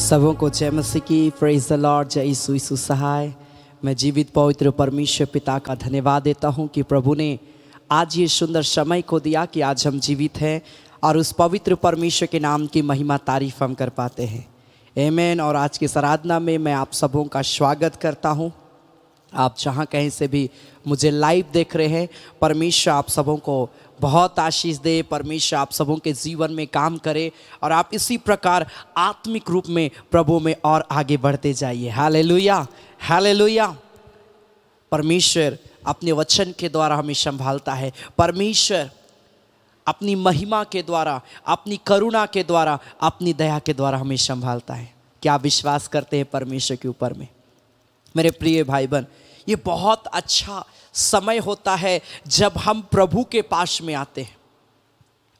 सबों को जय मसीह की। Praise the Lord. जय यीशु सहाय। मैं जीवित पवित्र परमेश्वर पिता का धन्यवाद देता हूं कि प्रभु ने आज ये सुंदर समय को दिया कि आज हम जीवित हैं और उस पवित्र परमेश्वर के नाम की महिमा तारीफ हम कर पाते हैं। आमीन। और आज की आराधना में मैं आप सबों का स्वागत करता हूं। आप जहां कहीं से भी मुझे लाइव देख रहे हैं, परमेश्वर आप सबों को बहुत आशीष दे। परमेश्वर आप सबों के जीवन में काम करे और आप इसी प्रकार आत्मिक रूप में प्रभु में और आगे बढ़ते जाइए। Hallelujah, hallelujah. परमेश्वर अपने वचन के द्वारा हमें संभालता है। परमेश्वर अपनी महिमा के द्वारा, अपनी करुणा के द्वारा, अपनी दया के द्वारा हमें संभालता है। क्या विश्वास करते हैं परमेश्वर के ऊपर में? मेरे प्रिय भाई बहन, ये बहुत अच्छा समय होता है जब हम प्रभु के पास में आते हैं।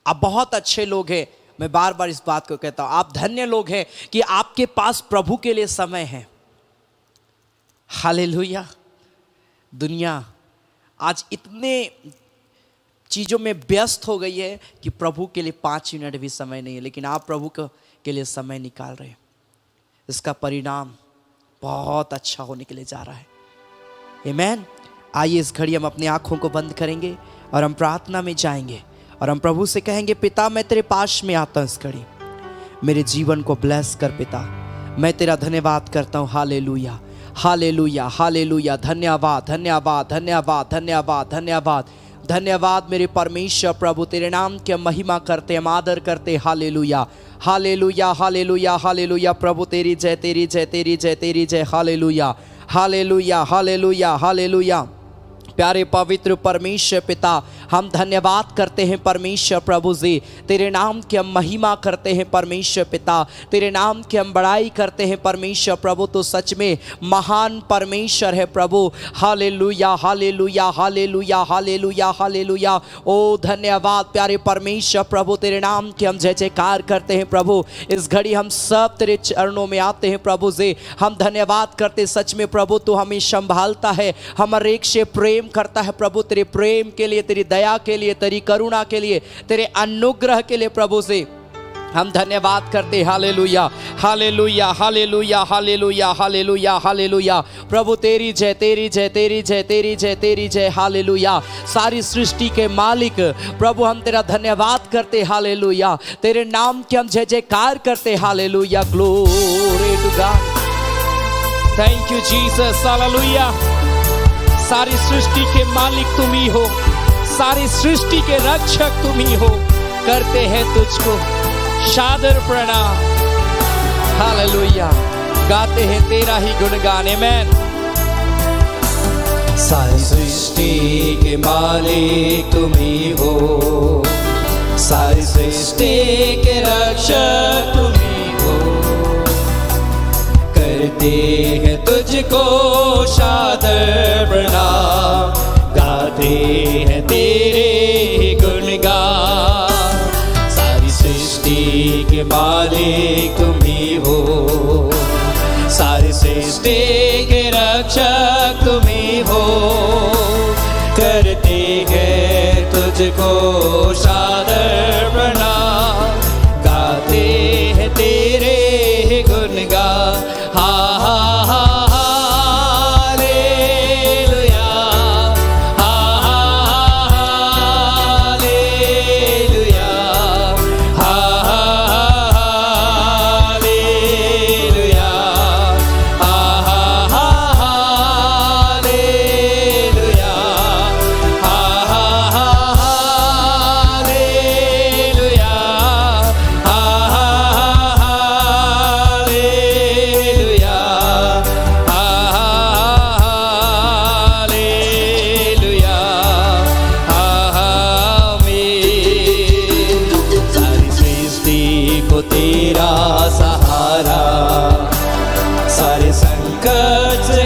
आप बहुत अच्छे लोग हैं, मैं बार बार इस बात को कहता हूँ, आप धन्य लोग हैं कि आपके पास प्रभु के लिए समय है। हालेलुया। दुनिया आज इतने चीज़ों में व्यस्त हो गई है कि प्रभु के लिए 5 मिनट भी समय नहीं है, लेकिन आप प्रभु के लिए समय निकाल रहे हैं। इसका परिणाम बहुत अच्छा होने के लिए जा रहा है। आमीन। आइए इस घड़ी हम अपनी आँखों को बंद करेंगे और हम प्रार्थना में जाएंगे और हम प्रभु से कहेंगे, पिता मैं तेरे पास में आता हूँ। इस घड़ी मेरे जीवन को ब्लेस कर पिता। मैं तेरा धन्यवाद करता हूँ। हालेलुया, हालेलुया, हालेलुया। धन्यवाद, धन्यवाद, धन्यवाद, धन्यवाद, धन्यवाद, धन्यवाद मेरे परमेश्वर प्रभु। तेरे नाम की महिमा करते, हम आदर करते। हालेलुया, हालेलुया, हालेलुया, हालेलुया। प्रभु तेरी जय, तेरी जय, तेरी जय, तेरी जय। हालेलुया, हालेलुया, हालेलुया, हालेलुया। प्यारे पवित्र परमेश्वर पिता, हम धन्यवाद करते हैं परमेश्वर प्रभु जी। तेरे नाम की हम महिमा करते हैं परमेश्वर पिता। तेरे नाम की हम बड़ाई करते हैं परमेश्वर प्रभु। तो सच में महान परमेश्वर है प्रभु। हालेलुया, हालेलुया, हालेलुया, हालेलुया, हालेलुया। ओ धन्यवाद प्यारे परमेश्वर प्रभु। तेरे नाम की हम जय जयकार करते हैं प्रभु। इस घड़ी हम सब तेरे चरणों में आते हैं प्रभु जी। हम धन्यवाद करते सच में प्रभु, तू हमें संभालता है, हमारे एक से प्रेम करता है प्रभु। तेरे प्रेम के लिए, तेरी दया के लिए, तेरी करुणा के लिए, तेरे अनुग्रह के लिए प्रभु से हम धन्यवाद करते। हालेलुया, हालेलुया, हालेलुया, हालेलुया, हालेलुया, हालेलुया। प्रभु तेरी जय, तेरी जय, तेरी जय, तेरी जय, तेरी जय। हालेलुया। सारी सृष्टि के मालिक प्रभु, हम तेरा धन्यवाद करते। हालेलुया। तेरे नाम के हम जय जयकार करते। Hallelujah. Glory to God. Thank you Jesus. Hallelujah. सारी सृष्टि के मालिक तुम ही हो, सारी सृष्टि के रक्षक तुम ही हो। करते हैं तुझको सादर प्रणाम। हालेलुया। गाते हैं तेरा ही गुणगान। आमीन। सारी सृष्टि के मालिक तुम ही हो, सारी सृष्टि के रक्षक तुम ही हो। करते हैं तुझको सादर प्रणाम, गाते हैं तेरे गुणगान। सारी सृष्टि के मालिक तुम ही हो, सारी सृष्टि के रक्षक तुम ही हो। करते हैं तुझको सादर प्रणाम, गाते हैं तेरे गुणगान। हा हा हा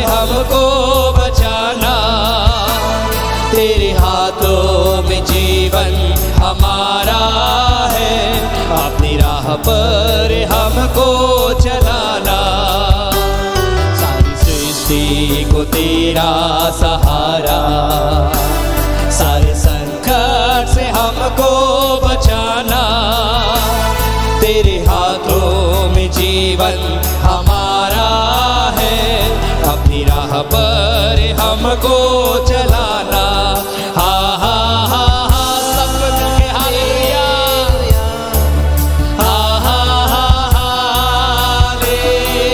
हमको बचाना। तेरे हाथों में जीवन हमारा है, अपनी राह पर हमको चलाना। सारी सृष्टि को तेरा सहारा, सारे संकट से हमको बचाना। तेरे हाथों में जीवन जीवन हमारा है, अपनी राह पर हमको चलाना। हा हा हा हा सब मिलके हालेलुया, हा हा हा हालेलुया,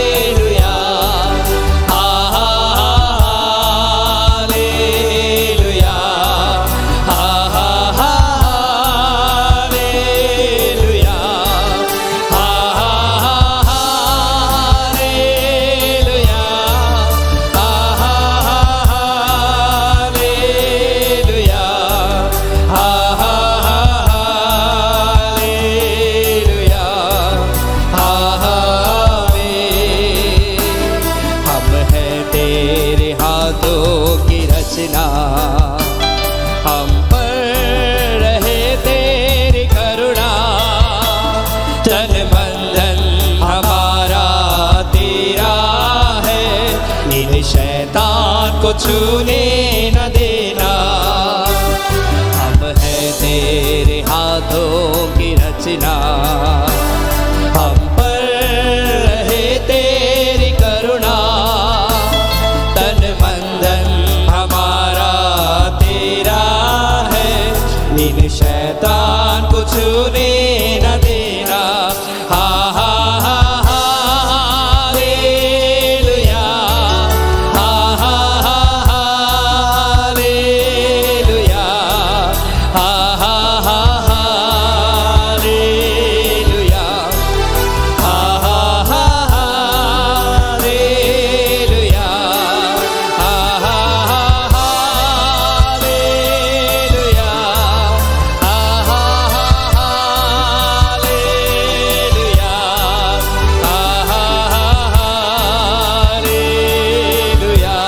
हा हा हा हालेलुया, हा हा हा हालेलुया, हा हा हा हालेलुया, हा हा हा हालेलुया, हा हा हा हालेलुया, हा हा हम हैं तेरे हाथों की रचना, हम पर रहे तेरी करुणा, तन मन धन हमारा तेरा है, इन शैतान को छूने न देना। हम हैं तेरे हाथों की रचना, हम पर रहे तेरी करुणा, तन मन धन हमारा तेरा है, इन शैतान को छूने न देना। हा हा हा हालेलुया, हा हा हा हालेलुया, हा हा हा हालेलुया, हा हा हा हालेलुया, हा हा हा हालेलुया, हा हा हा हालेलुया, हा हा हा हालेलुया,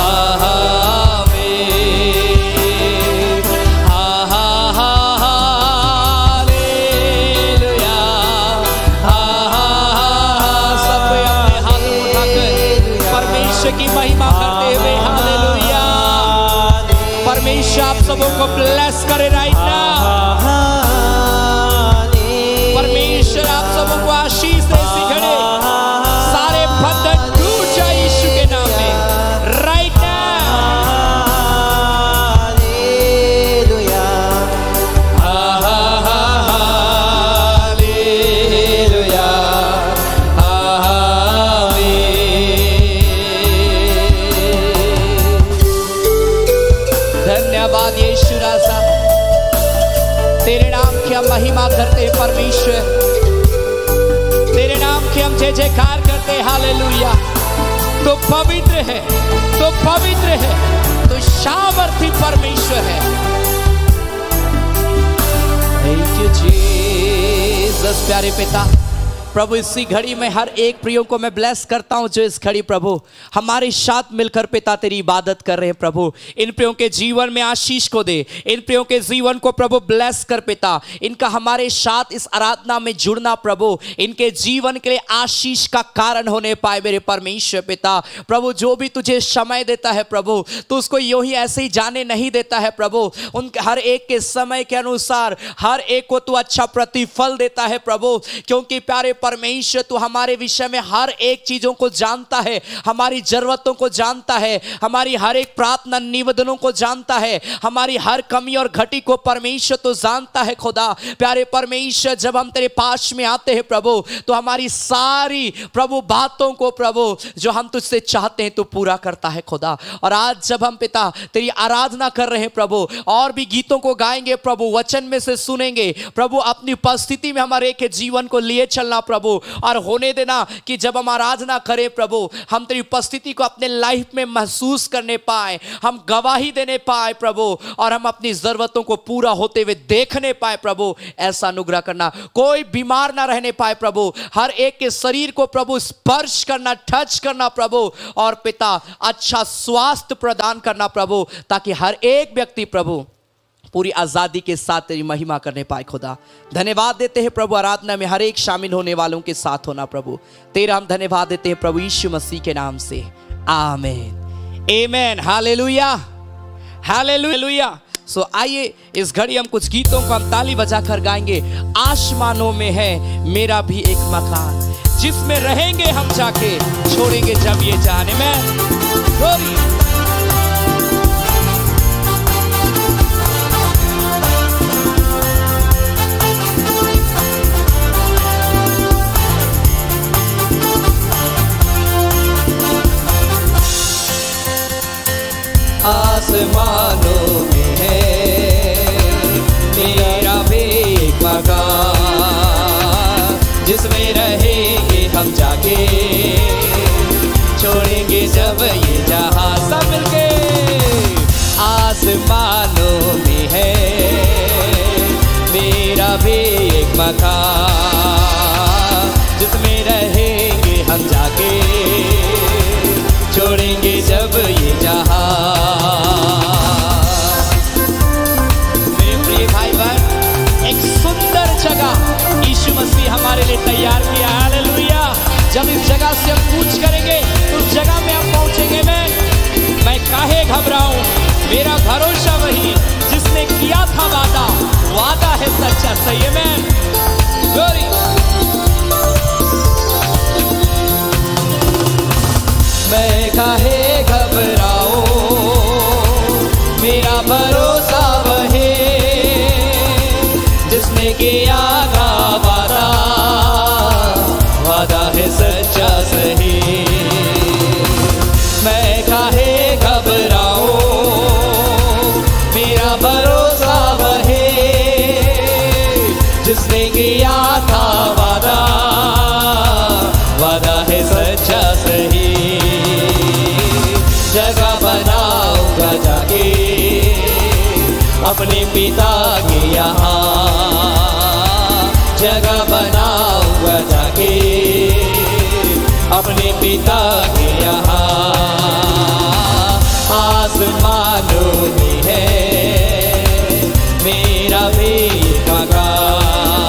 हा हा हालेलुया, हा हा सब अपने हाथ उठाकर परमेश्वर की महिमा करते हुए हालेलुया। परमेश्वर आप सबों को ब्लेस करे राइट नाउ। परमेश्वर आप सबों को आशीष दे इसी घड़ी। सारे बंधन टूट जाए यीशु के नाम में राइट नाउ। हा हा हा हालेलुया, हा हा धन्यवाद यीशु राजा, तेरे नाम की हम महिमा करते हैं परमेश्वर, तेरे नाम की हम जय जयकार करते हैं हालेलुया। तो पवित्र है, तो पवित्र है, तो सामर्थी परमेश्वर है। Thank you Jesus. प्यारे पिता प्रभु, इसी घड़ी में हर एक प्रियो को मैं ब्लेस करता हूं जो इस घड़ी प्रभु हमारे साथ मिलकर पिता तेरी इबादत कर रहे हैं। प्रभु इन प्रियों के जीवन में आशीष को दे, इन प्रियों के जीवन को प्रभु ब्लेस कर पिता, इनका हमारे साथ इस आराधना में जुड़ना प्रभु इनके जीवन के लिए आशीष का कारण होने पाए मेरे परमेश्वर पिता। प्रभु जो भी तुझे समय देता है प्रभु, तो उसको यूं ही ऐसे ही जाने नहीं देता है प्रभु, उनके हर एक के समय के अनुसार हर एक को तू अच्छा प्रतिफल देता है प्रभु। क्योंकि प्यारे परमेश्वर तू हमारे विषय में हर एक चीजों को जानता है, हमारी जरूरतों को जानता है, हमारी हर एक प्रार्थना निवेदनों को जानता है, हमारी हर कमी और घटी को परमेश्वर तो जानता है खुदा। प्यारे परमेश्वर जब हम तेरे पास में आते हैं प्रभु, तो हमारी सारी प्रभु बातों को प्रभु जो हम तुझसे चाहते हैं तो पूरा करता है खुदा। और आज जब हम पिता तेरी आराधना कर रहे हैं प्रभु, और भी गीतों को गाएंगे प्रभु, वचन में से सुनेंगे प्रभु, अपनी उपस्थिति में हमारे के जीवन को लिए चलना प्रभु। और होने देना कि जब हम आराधना करें प्रभु, हम तेरी उपस्थिति को अपने लाइफ में महसूस करने पाए, हम गवाही देने पाए प्रभु, और हम अपनी जरूरतों को पूरा होते हुए देखने पाए प्रभु। ऐसा अनुग्रह करना, कोई बीमार ना रहने पाए प्रभु, हर एक के शरीर को प्रभु स्पर्श करना, टच करना प्रभु, और पिता अच्छा स्वास्थ्य प्रदान करना प्रभु, ताकि हर एक व्यक्ति प्रभु पूरी आज़ादी के साथ तेरी महिमा करने पाए खुदा। धन्यवाद देते हैं प्रभु, आराधना में हर एक शामिल होने वालों के साथ होना प्रभु, तेरा हम धन्यवाद देते हैं प्रभु यीशु मसीह के नाम से, आमीन, आमेन, हालेलुया, हालेलुया। सो आइए इस घड़ी हम कुछ गीतों को हम ताली बजाकर गाएंगे। आसमानों में है मेरा भी एक मकान, जिसमें रहेंगे हम जाके, छोड़ेंगे जब ये जाने में। ग्लोरी। आसमानों में है मेरा भी एक मकान, जिसमें रहेंगे हम जाके, छोड़ेंगे जब ये जहां। सब मिलके आसमानों में है मेरा भी एक मकान, जिसमें रहेंगे हम जाके, छोड़ेंगे जब ये जहां। मेरे प्रिय भाई बहन, एक सुंदर जगह यीशु मसीह हमारे लिए तैयार किया। हालेलुया। जब इस जगह से हम कूच करेंगे तो उस जगह में हम पहुंचेंगे। मैं काहे घबराऊं, मेरा भरोसा वही जिसने किया था वादा, वादा है सच्चा। सही में ग्लोरी। मैं काहे घबराऊं, मेरा भरोसा वही जिसने किया था वादा, वादा है सच्चा सही। मैं काहे घबराऊं, मेरा भरोसा वही जिसने किया था वादा, वादा है सच्चा सही। जगह बनाऊंगा जाके अपने पिता के यहाँ, जगह बनाऊंगा जाके अपने पिता के यहाँ। आसमानों में है मेरा भी मकान,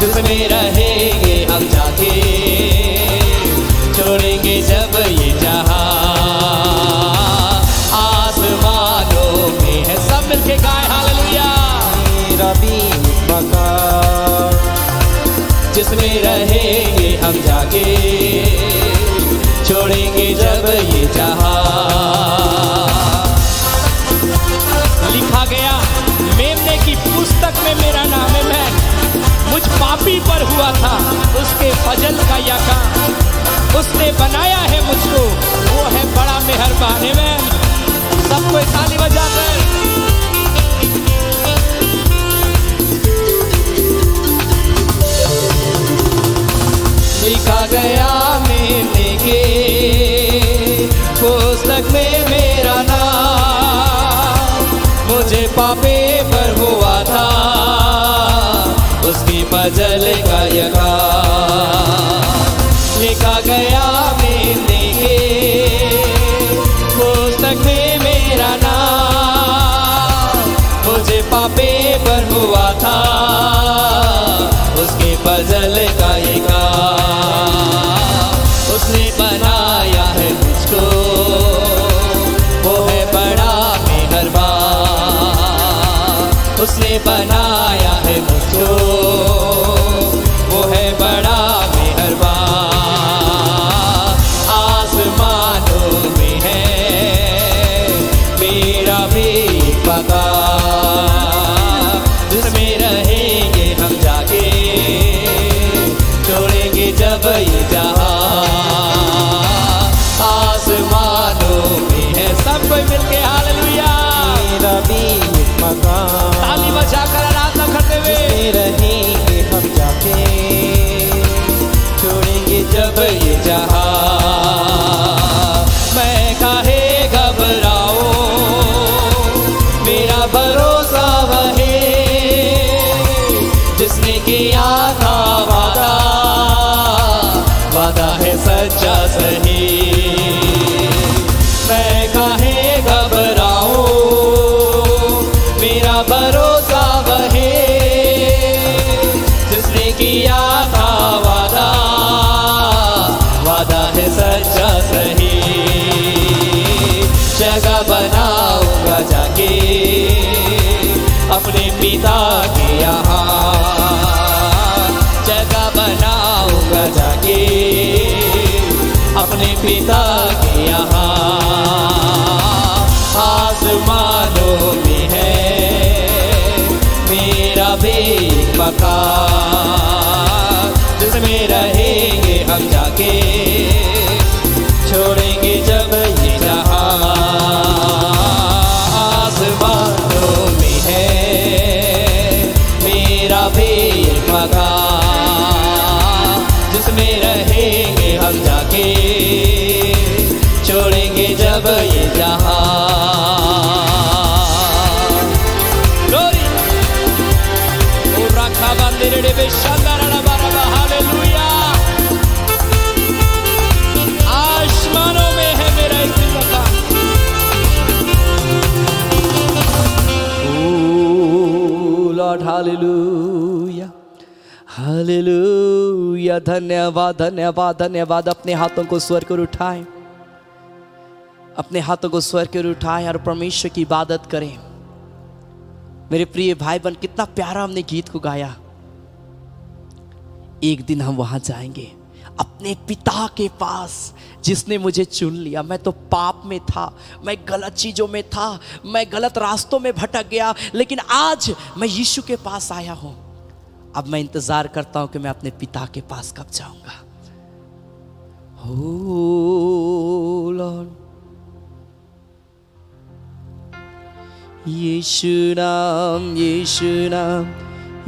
जिसमें रहेंगे हम जाके, छोड़ेंगे जब ये जहां। आसमानों में है, सब मिलके गाए हालेलुया। मेरा भी मकान, जिसमें रहेंगे हम जाके, छोड़ेंगे जब ये जहां। लिखा गया मेमने की पुस्तक में मेरा नाम है। मैं मुझ पापी पर हुआ था उसके फजल का यका, उसने बनाया है मुझको, वो है बड़ा मेहरबान है। मैं सबको ताली बजाकर लिखा गया मेमने के पुस्तक में मेरा नाम, मुझे पापे पर हुआ था उसकी फजल का यका। लिखा गया मेमने के पुस्तक में मेरा नाम, मुझे पापे पर हुआ था उसके फजल का यका। उसने बनाया है मुझको, वो है बड़ा मेहरबान। उसने बनाया है मुझको, वो है बड़ा मेहरबान। आसमानों में है मेरा भी मकान, जिसमें रहेंगे हम जाके, छोड़ेंगे जब ये जहां। आसमानों में है, सब कोई मिलके हालेलुया। मेरा भी मकान, ताली बजाकर आराधना करते हुए, रहेंगे हम जाके, छोड़ेंगे जब ये जहां। मैं काहे घबराऊं, मेरा भरोसा वही जिसने किया था वादा, वादा है सच्चा सही। मैं काहे घबराऊं, मेरा भरोसा वही जिसने किया था वादा, वादा है सच्चा सही। जगह बनाऊंगा जाके अपने पिता के यहाँ जगह बनाऊंगा जाके, अपने पिता के यहाँ। आसमानों में है मेरा भी मकान, जिसमें रहेंगे हम जाके, छोड़ेंगे जब ये जहां। आसमानों में है मेरा भी मकान, जिसमें रहेंगे हम जाके, छोड़ेंगे जब ये जहां। Glory! O rakabandere de shandara baraba, hallelujah! आसमानों में है मेरा स्थिर मकान। Oh Lord, hallelujah, hallelujah। धन्यवाद धन्यवाद धन्यवाद। अपने हाथों को स्वर कर उठाएं, अपने हाथों को स्वर कर उठाएं और परमेश्वर की इबादत करें। मेरे प्रिय भाई बहन, कितना प्यारा हमने गीत को गाया। एक दिन हम वहां जाएंगे अपने पिता के पास, जिसने मुझे चुन लिया। मैं तो पाप में था, मैं गलत चीजों में था, मैं गलत रास्तों में भटक गया, लेकिन आज मैं यीशु के पास आया हूं। अब मैं इंतजार करता हूं कि मैं अपने पिता के पास कब जाऊंगा। हो लॉर्ड, यीशु नाम, यीशु नाम,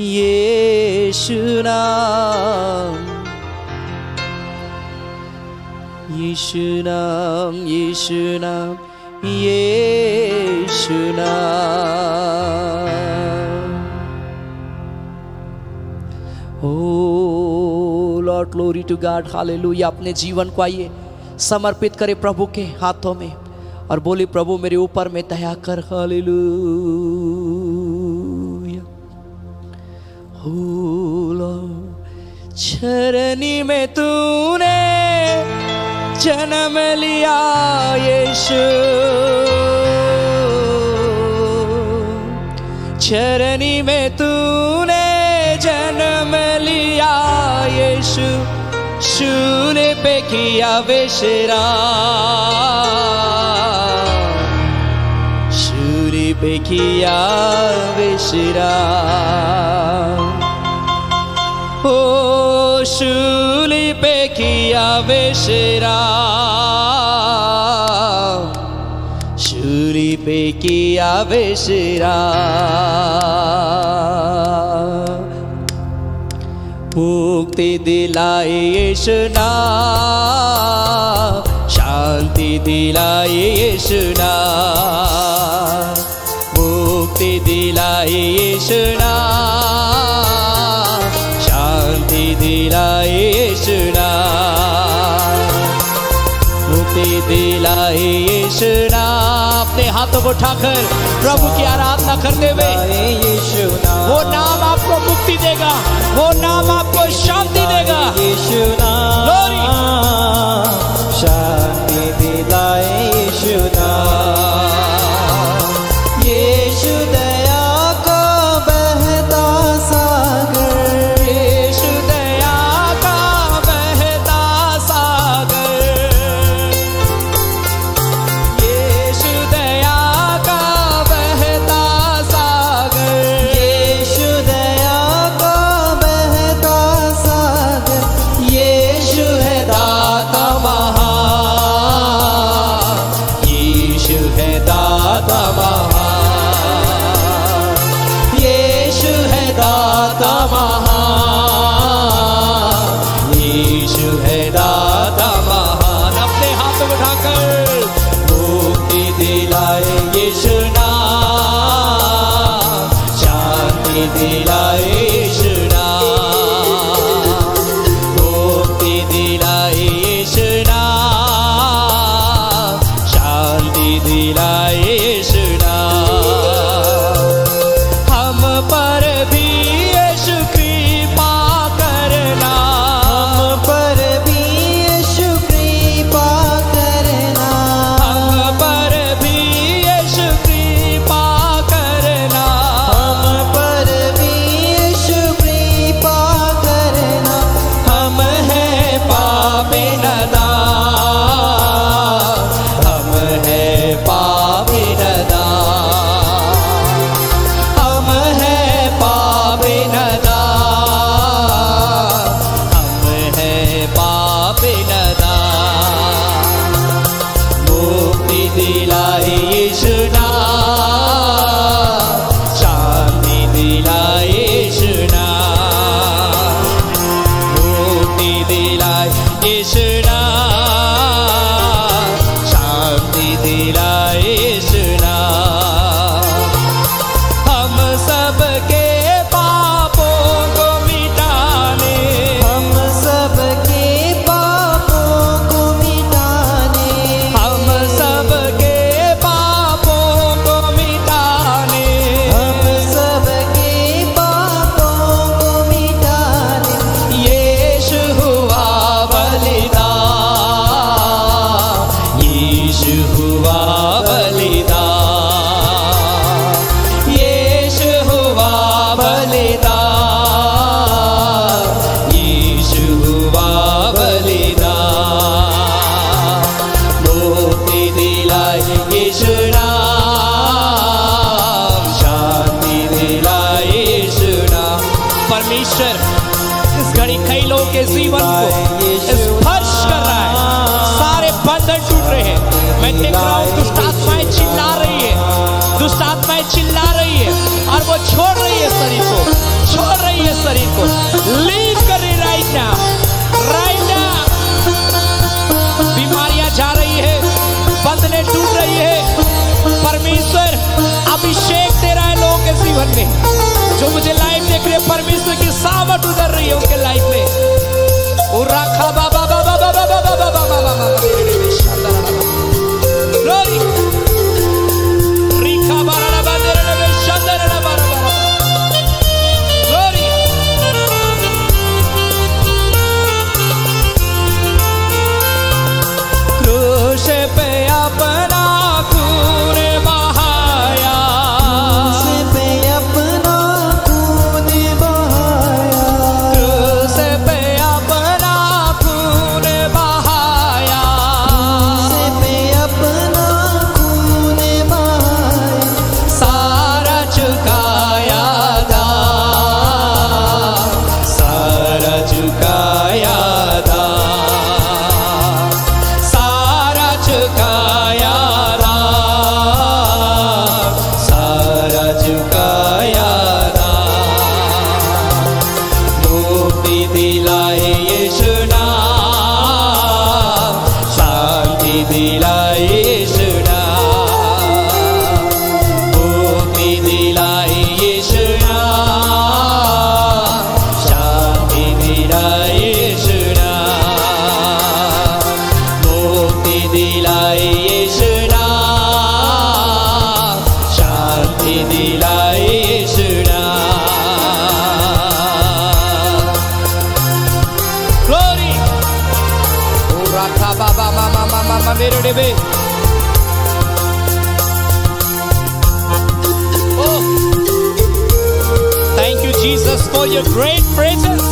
यीशु नाम, यीशु नाम, यीशु नाम, यीशु नाम। O Lord, glory to God, हालेलुया। अपने जीवन को आइए समर्पित करें प्रभु के हाथों में और बोली, प्रभु मेरे ऊपर में दया कर। हालेलुया। ओ लॉर्ड, चरनी में तूने जन्म लिया यीशु, चरनी में तूने जन्म लिया यीशु, शूले पे किया विश्राम, शूले पे किया विश्राम। ओ शूली पे किया विश्राम, शूली पे किया विश्राम। मुक्ति दिलाई यीशु नाम, शांति दिलाई यीशु नाम, मुक्ति दिलाई यीशु नाम, शांति दिलाई यीशु नाम, मुक्ति दिलाई यीशु नाम। अपने हाथों को उठाकर प्रभु की आराधना करते हुए, यीशु नाम, वो नाम आपको मुक्ति देगा, वो नाम आपको शांति देगा। यीशु नाम, Glory! शांति दिलाए यीशु नाम, यीशु दया का बहता सागर, यीशु दया का बहता सागर, यीशु दया का बहता सागर, यीशु दया का बहता सागर, यीशु है दाता महान, यीशु है दाता महान, यीशु है दाता महान, यीशु है दाता महान। अपने हाथ उठाकर मुक्ति दिलाए यीशु नाम, शांति दिलाए यीशु नाम, मुक्ति दिलाए यीशु नाम, शांति दिलाए यीशु नाम। हम पर भी यीशु कृपा करना, हम पर भी यीशु कृपा करना, हम पर भी यीशु कृपा करना, हम सबके पापों को मिटाने, हम सबके पापों को मिटाने, हम सबके पापों को मिटाने, हम सबके पापों को मिटाने, यीशु हुआ बलिदान, यीशु हुआ बलिदान, यीशु हुआ बलिदान, यीशु हुआ बलिदान, मुक्ति दिलाई यीशु नाम, शांति दिलाई यीशु नाम। परमेश्वर इस घड़ी कई लोगों के जीवन को स्पर्श कर रहा है, सारे बंधन टूट रहे हैं। मैं देख रहा हूँ दुष्ट आत्माएं चिल्ला रही है, दुष्ट आत्माएं चिल्ला रही है और वो छोड़ रही है शरीर को, छोड़ रही है शरीर को, लीव कर रही राइट नाउ, राइट नाउ। बीमारियां जा रही है, बंधने टूट रही है। परमेश्वर अभिषेक दे रहा है लोगों के जीवन में, जो मुझे लाइव देख रहे हैं, परमेश्वर की सावट उतर रही है उनके लाइफ में। उराखा बाबा बाबा बाबा बाबा बाबा बाबा ग्लोरी रिखा बारा बादरे रे शंदर रे बारा बारा ग्लोरी। क्रूस पे अपना खून बहाया, क्रूस पे अपना खून बहाया, क्रूस पे अपना खून बहाया, क्रूस पे अपना खून बहाया, सारा चुकाया दाम, सारा चुकाया दाम, सारा चुकाया दाम, सारा चुकाया दाम, मुक्ति दिलाए यीशु नाम, शांति दिलाए यीशु नाम, मुक्ति दिलाए यीशु नाम, शांति दिलाए यीशु नाम, मुक्ति दिलाए यीशु नाम, शांति दिलाए यीशु नाम। ग्लोरी ओ राखा बाबा मामा मामा मेरे डेबे। Oh, thank you, Jesus, for your great presence.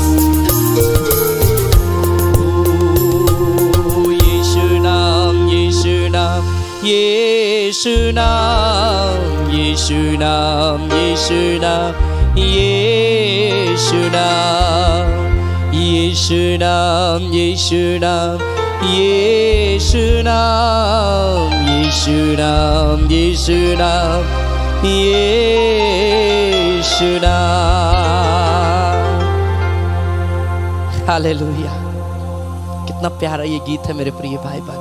Oh, Yeshu Naam, Yeshu Naam, Yeshu Naam, Yeshu Naam, Yeshu Naam, Yeshu Naam, Yeshu Naam, Yeshu Naam, Yeshu Naam, Yeshu Naam, Yeshu Naam, यीशु नाम। Hallelujah. कितना प्यारा ये गीत है मेरे प्रिय भाई बहन।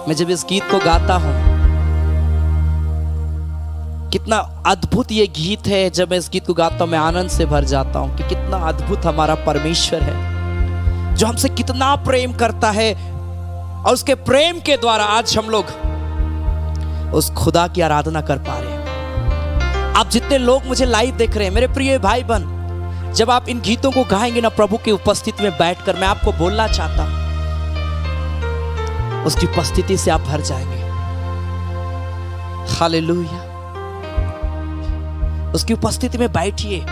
मैं जब इस गीत को गाता हूं, कितना अद्भुत ये गीत है। जब मैं इस गीत को गाता हूं मैं आनंद से भर जाता हूं कि कितना अद्भुत हमारा परमेश्वर है, जो हमसे कितना प्रेम करता है। और उसके प्रेम के द्वारा आज हम लोग उस खुदा की आराधना कर पा रहे हैं। आप जितने लोग मुझे लाइव देख रहे हैं मेरे प्रिय भाई बहन, जब आप इन गीतों को गाएंगे ना प्रभु की उपस्थिति में बैठकर, मैं आपको बोलना चाहता हूं उसकी उपस्थिति से आप भर जाएंगे। हालेलुया। उसकी उपस्थिति में बैठिए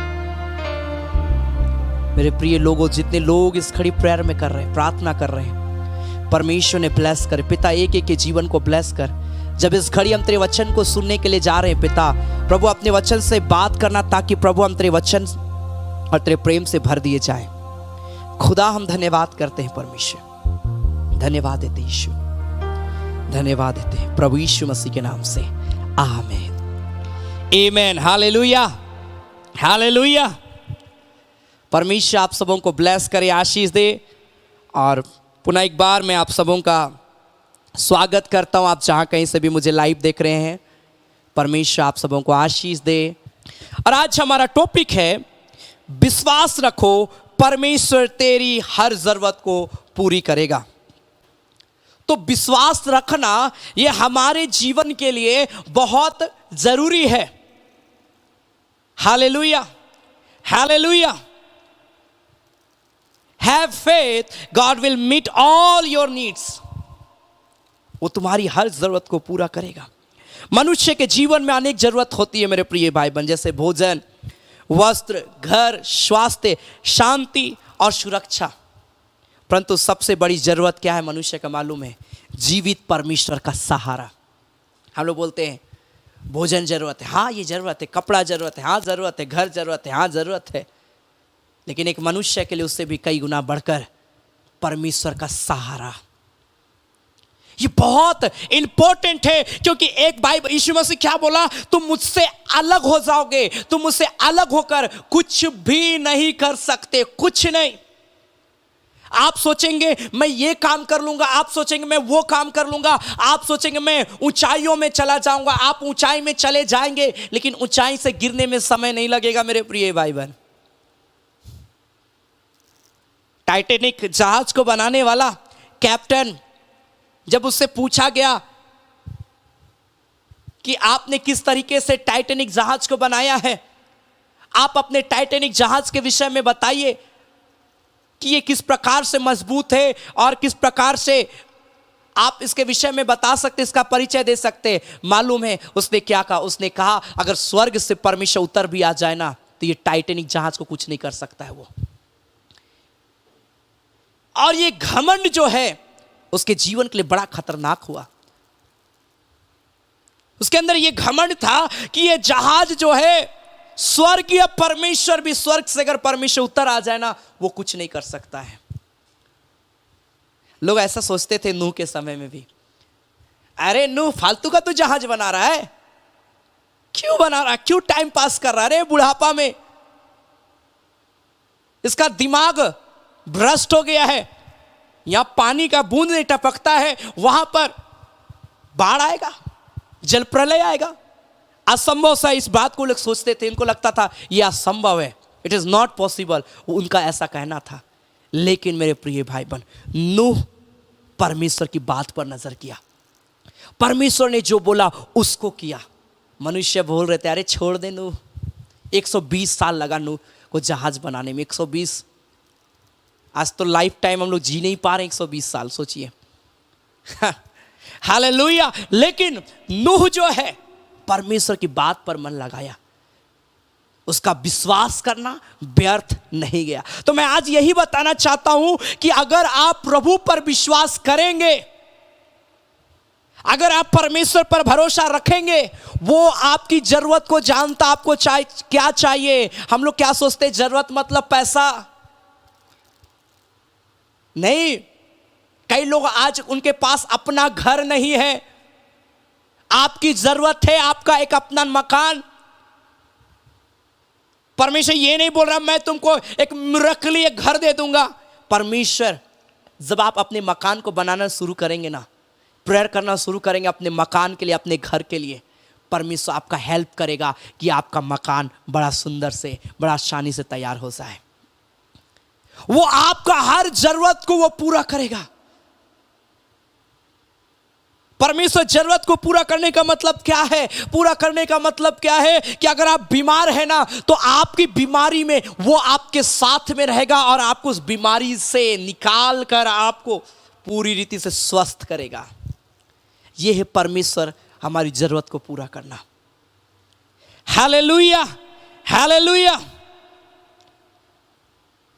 मेरे प्रिय लोगों। जितने लोग इस खड़ी प्रेयर में कर रहे हैं, प्रार्थना कर रहे हैं, परमेश्वर ने ब्लेस कर। पिता एक एक के जीवन को ब्लेस कर। जब इस घड़ी हम तेरे वचन को सुनने के लिए जा रहे हैं पिता, प्रभु अपने वचन से बात करना, ताकि प्रभु हम तेरे वचन और तेरे प्रेम से भर दिए जाएं। खुदा हम धन्यवाद करते हैं परमेश्वर, धन्यवाद देते यीशु, धन्यवाद देते हैं प्रभु यीशु मसीह के नाम से, आमीन, आमीन, हालेलुया, हालेलुया। परमेश्वर आप सबों को ब्लेस करे, आशीष दे। और पुनः एक बार मैं आप सबों का स्वागत करता हूं, आप जहां कहीं से भी मुझे लाइव देख रहे हैं। परमेश्वर आप सबों को आशीष दे। और आज हमारा टॉपिक है विश्वास रखो, परमेश्वर तेरी हर जरूरत को पूरी करेगा। तो विश्वास रखना यह हमारे जीवन के लिए बहुत जरूरी है। Hallelujah, hallelujah. Have faith, God will meet all your needs. वो तुम्हारी हर जरूरत को पूरा करेगा। मनुष्य के जीवन में अनेक जरूरत होती है मेरे प्रिय भाई बहन, जैसे भोजन, वस्त्र, घर, स्वास्थ्य, शांति और सुरक्षा। परंतु सबसे बड़ी जरूरत क्या है मनुष्य का मालूम है? जीवित परमेश्वर का सहारा। हम लोग बोलते हैं भोजन जरूरत है, हाँ ये जरूरत है, कपड़ा जरूरत है, हाँ जरूरत है, घर जरूरत है, हाँ जरूरत है। लेकिन एक मनुष्य के लिए उससे भी कई गुना बढ़कर परमेश्वर का सहारा, ये बहुत इंपॉर्टेंट है। क्योंकि एक बाइबल यीशु मसीह क्या बोला? तुम मुझसे अलग हो जाओगे, तुम मुझसे अलग होकर कुछ भी नहीं कर सकते, कुछ नहीं। आप सोचेंगे मैं ये काम कर लूंगा, आप सोचेंगे मैं वो काम कर लूंगा, आप सोचेंगे मैं ऊंचाइयों में चला जाऊंगा, आप ऊंचाई में चले जाएंगे, लेकिन ऊंचाई से गिरने में समय नहीं लगेगा मेरे प्रिय भाई बहन। टाइटैनिक जहाज को बनाने वाला कैप्टन, जब उससे पूछा गया कि आपने किस तरीके से टाइटैनिक जहाज को बनाया है, आप अपने टाइटैनिक जहाज के विषय में बताइए कि ये किस प्रकार से मजबूत है और किस प्रकार से आप इसके विषय में बता सकते, इसका परिचय दे सकते। मालूम है उसने क्या कहा? उसने कहा अगर स्वर्ग से परमेश्वर उतर भी आ जाए ना, तो ये टाइटैनिक जहाज को कुछ नहीं कर सकता है वो। और ये घमंड जो है उसके जीवन के लिए बड़ा खतरनाक हुआ। उसके अंदर ये घमंड था कि ये जहाज जो है, स्वर्गीय परमेश्वर भी, स्वर्ग से अगर परमेश्वर उतर आ जाए ना, वो कुछ नहीं कर सकता है। लोग ऐसा सोचते थे नूह के समय में भी, अरे नूह फालतू का तू जहाज बना रहा है, क्यों बना रहा है, क्यों टाइम पास कर रहा है? अरे बुढ़ापा में इसका दिमाग भ्रष्ट हो गया है, यहां पानी का बूंद नहीं टपकता है, वहां पर बाढ़ आएगा, जल प्रलय आएगा। असंभव सा इस बात को लोग सोचते थे, इनको लगता था यह असंभव है, इट इज नॉट पॉसिबल, उनका ऐसा कहना था। लेकिन मेरे प्रिय भाई बहन, नूह परमेश्वर की बात पर नजर किया, परमेश्वर ने जो बोला उसको किया। मनुष्य बोल रहे थे अरे छोड़ दे नूह, 120 साल लगा नूह को जहाज बनाने में, 120। आज तो लाइफ टाइम हम लोग जी नहीं पा रहे 120 साल, सोचिए। हालेलुया। लेकिन नूह जो है परमेश्वर की बात पर मन लगाया, उसका विश्वास करना व्यर्थ नहीं गया। तो मैं आज यही बताना चाहता हूं कि अगर आप प्रभु पर विश्वास करेंगे, अगर आप परमेश्वर पर भरोसा रखेंगे, वो आपकी जरूरत को जानता, आपको क्या चाहिए। हम लोग क्या सोचते हैं, जरूरत मतलब पैसा नहीं। कई लोग आज उनके पास अपना घर नहीं है, आपकी जरूरत है आपका एक अपना मकान। परमेश्वर ये नहीं बोल रहा मैं तुमको एक मिरेकल एक घर दे दूंगा। परमेश्वर जब आप अपने मकान को बनाना शुरू करेंगे ना, प्रेयर करना शुरू करेंगे अपने मकान के लिए, अपने घर के लिए, परमेश्वर आपका हेल्प करेगा कि आपका मकान बड़ा सुंदर से, बड़ा आसानी से तैयार हो जाए। वो आपका हर जरूरत को वो पूरा करेगा। परमेश्वर जरूरत को पूरा करने का मतलब क्या है? पूरा करने का मतलब क्या है कि अगर आप बीमार है ना, तो आपकी बीमारी में वो आपके साथ में रहेगा और आपको उस बीमारी से निकाल कर आपको पूरी रीति से स्वस्थ करेगा। यह है परमेश्वर हमारी जरूरत को पूरा करना। Hallelujah, hallelujah.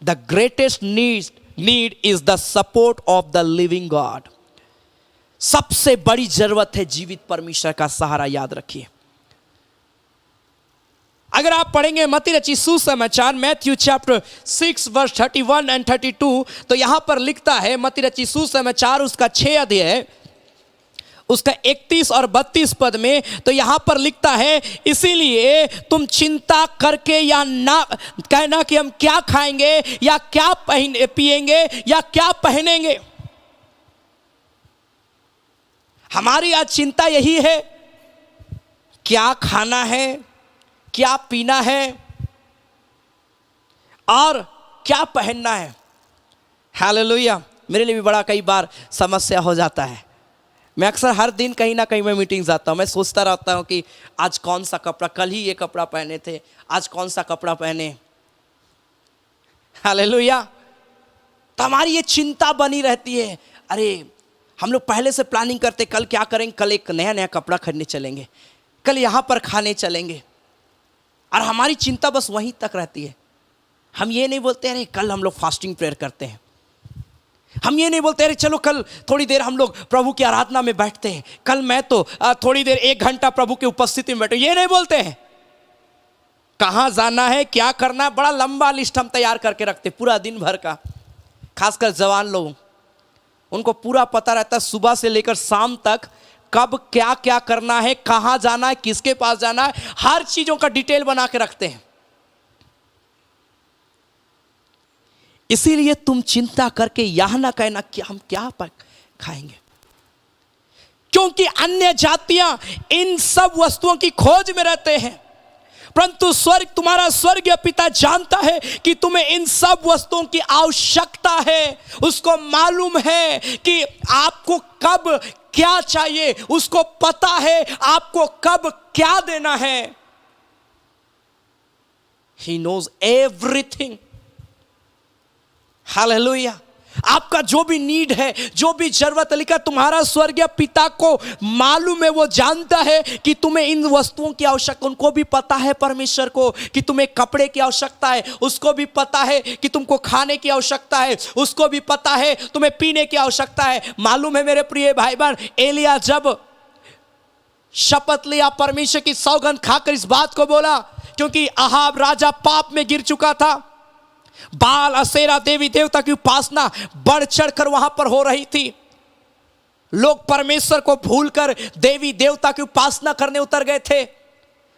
The greatest need is the support of the living God. सबसे बड़ी जरूरत है जीवित परमेश्वर का सहारा, याद रखिए। अगर आप पढ़ेंगे मत्ती रचित सुसमाचार मैथ्यू चैप्टर 6 वर्स 31 एंड 32, तो यहां पर लिखता है, मत्ती रचित सुसमाचार उसका 6 अध्याय उसका 31 और 32 पद में, तो यहां पर लिखता है, इसीलिए तुम चिंता करके या ना कहना कि हम क्या खाएंगे या क्या पिएंगे या क्या पहनेंगे। हमारी आज चिंता यही है, क्या खाना है, क्या पीना है और क्या पहनना है। हालेलुया। मेरे लिए भी बड़ा कई बार समस्या हो जाता है। मैं अक्सर हर दिन कहीं ना कहीं मैं मीटिंग जाता हूँ, मैं सोचता रहता हूँ कि आज कौन सा कपड़ा, कल ही ये कपड़ा पहने थे, आज कौन सा कपड़ा पहने। हालेलुया। तो हमारी ये चिंता बनी रहती है, अरे हम लोग पहले से प्लानिंग करते कल क्या करेंगे, कल एक नया नया कपड़ा खरीदने चलेंगे, कल यहाँ पर खाने चलेंगे, और हमारी चिंता बस वहीं तक रहती है। हम ये नहीं बोलते अरे कल हम लोग फास्टिंग प्रेयर करते हैं, हम ये नहीं बोलते अरे चलो कल थोड़ी देर हम लोग प्रभु की आराधना में बैठते हैं, कल मैं तो थोड़ी देर 1 घंटा प्रभु की उपस्थिति में बैठूं, ये नहीं बोलते हैं। कहाँ जाना है, क्या करना है, बड़ा लंबा लिस्ट हम तैयार करके रखते पूरा दिन भर का। खासकर जवान लोग, उनको पूरा पता रहता है सुबह से लेकर शाम तक कब क्या क्या करना है, कहाँ जाना है, किसके पास जाना है, हर चीजों का डिटेल बना के रखते हैं। इसीलिए तुम चिंता करके यह ना कहना कि हम क्या खाएंगे, क्योंकि अन्य जातियां इन सब वस्तुओं की खोज में रहते हैं, परंतु तुम्हारा स्वर्गीय पिता जानता है कि तुम्हें इन सब वस्तुओं की आवश्यकता है। उसको मालूम है कि आपको कब क्या चाहिए, उसको पता है आपको कब क्या देना है। He knows everything। हालेलुया। आपका जो भी नीड है, जो भी जरूरत लिखा, तुम्हारा स्वर्गीय पिता को मालूम है, वो जानता है कि तुम्हें इन वस्तुओं की आवश्यकता, उनको भी पता है परमेश्वर को कि तुम्हें कपड़े की आवश्यकता है, उसको भी पता है कि तुमको खाने की आवश्यकता है, उसको भी पता है तुम्हें पीने की आवश्यकता है। मालूम है मेरे प्रिय भाई बहन, एलिया जब शपथ लिया, परमेश्वर की सौगंध खाकर इस बात को बोला, क्योंकि अहाब राजा पाप में गिर चुका था, बाल असेरा देवी देवता की उपासना बढ़ चढ़कर वहां पर हो रही थी, लोग परमेश्वर को भूलकर देवी देवता की उपासना करने उतर गए थे,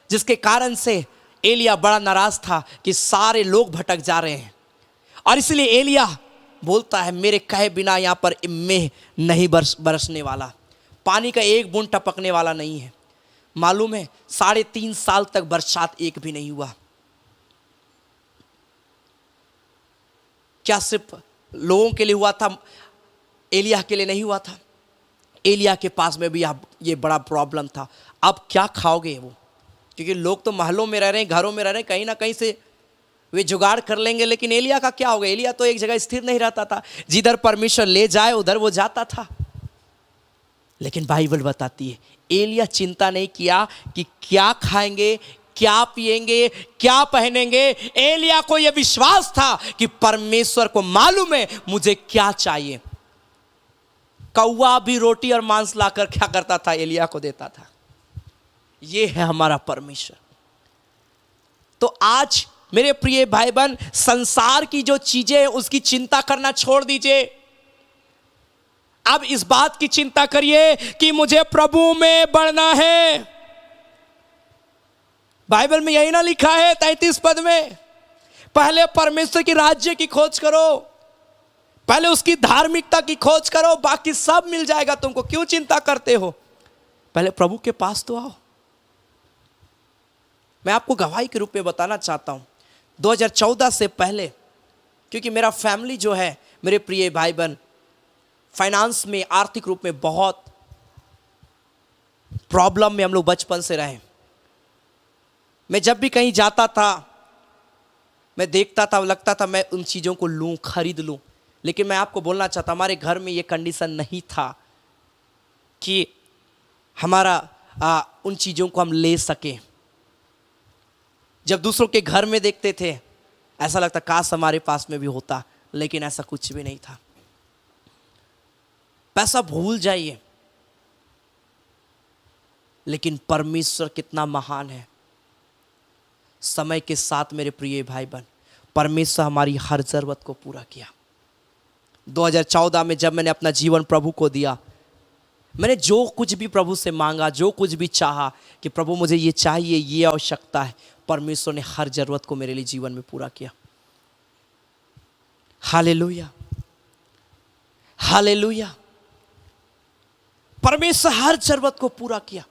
जिसके कारण से एलिया बड़ा नाराज था कि सारे लोग भटक जा रहे हैं। और इसलिए एलिया बोलता है मेरे कहे बिना यहां पर मेघ नहीं बरसने वाला, पानी का एक बूंद टपकने वाला नहीं है। मालूम है 3.5 साल तक बरसात एक भी नहीं हुआ। क्या सिर्फ लोगों के लिए हुआ था, एलिया के लिए नहीं हुआ था। एलिया के पास में भी ये बड़ा प्रॉब्लम था। अब क्या खाओगे वो, क्योंकि लोग तो महलों में रह रहे हैं, घरों में रह रहे हैं, कहीं ना कहीं से वे जुगाड़ कर लेंगे। लेकिन एलिया का क्या होगा, एलिया तो एक जगह स्थिर नहीं रहता था, जिधर परमेश्वर ले जाए उधर वो जाता था। लेकिन बाइबल बताती है एलिया चिंता नहीं किया कि क्या खाएंगे, क्या पिएंगे, क्या पहनेंगे। एलिया को यह विश्वास था कि परमेश्वर को मालूम है मुझे क्या चाहिए। कौवा भी रोटी और मांस लाकर क्या करता था, एलिया को देता था। यह है हमारा परमेश्वर। तो आज मेरे प्रिय भाई बहन, संसार की जो चीजें हैं उसकी चिंता करना छोड़ दीजिए। अब इस बात की चिंता करिए कि मुझे प्रभु में बढ़ना है। बाइबल में यही ना लिखा है 33 पद में, पहले परमेश्वर की राज्य की खोज करो, पहले उसकी धार्मिकता की खोज करो, बाकी सब मिल जाएगा तुमको। क्यों चिंता करते हो, पहले प्रभु के पास तो आओ। मैं आपको गवाही के रूप में बताना चाहता हूं, 2014 से पहले, क्योंकि मेरा फैमिली जो है मेरे प्रिय भाई बहन फाइनेंस में, आर्थिक रूप में बहुत प्रॉब्लम में हम लोग बचपन से रहे। मैं जब भी कहीं जाता था, मैं देखता था, लगता था मैं उन चीज़ों को लूँ, खरीद लूँ। लेकिन मैं आपको बोलना चाहता, हमारे घर में ये कंडीशन नहीं था कि हमारा उन चीज़ों को हम ले सकें। जब दूसरों के घर में देखते थे ऐसा लगता काश हमारे पास में भी होता, लेकिन ऐसा कुछ भी नहीं था। पैसा भूल जाइए, लेकिन परमेश्वर कितना महान है। समय के साथ मेरे प्रिय भाई बहन, परमेश्वर हमारी हर जरूरत को पूरा किया। 2014 में जब मैंने अपना जीवन प्रभु को दिया, मैंने जो कुछ भी प्रभु से मांगा, जो कुछ भी चाहा कि प्रभु मुझे ये चाहिए, ये आवश्यकता है, परमेश्वर ने हर जरूरत को मेरे लिए जीवन में पूरा किया। Hallelujah, hallelujah. परमेश्वर हर जरूरत को पूरा किया।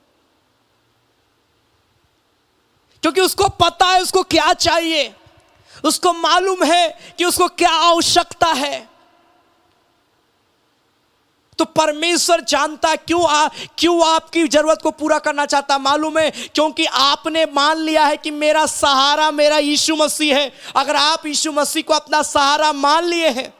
क्योंकि उसको पता है उसको क्या चाहिए, उसको मालूम है कि उसको क्या आवश्यकता है। तो परमेश्वर जानता है क्यों आपकी जरूरत को पूरा करना चाहता, मालूम है क्योंकि आपने मान लिया है कि मेरा सहारा मेरा यीशु मसीह है। अगर आप यीशु मसीह को अपना सहारा मान लिए हैं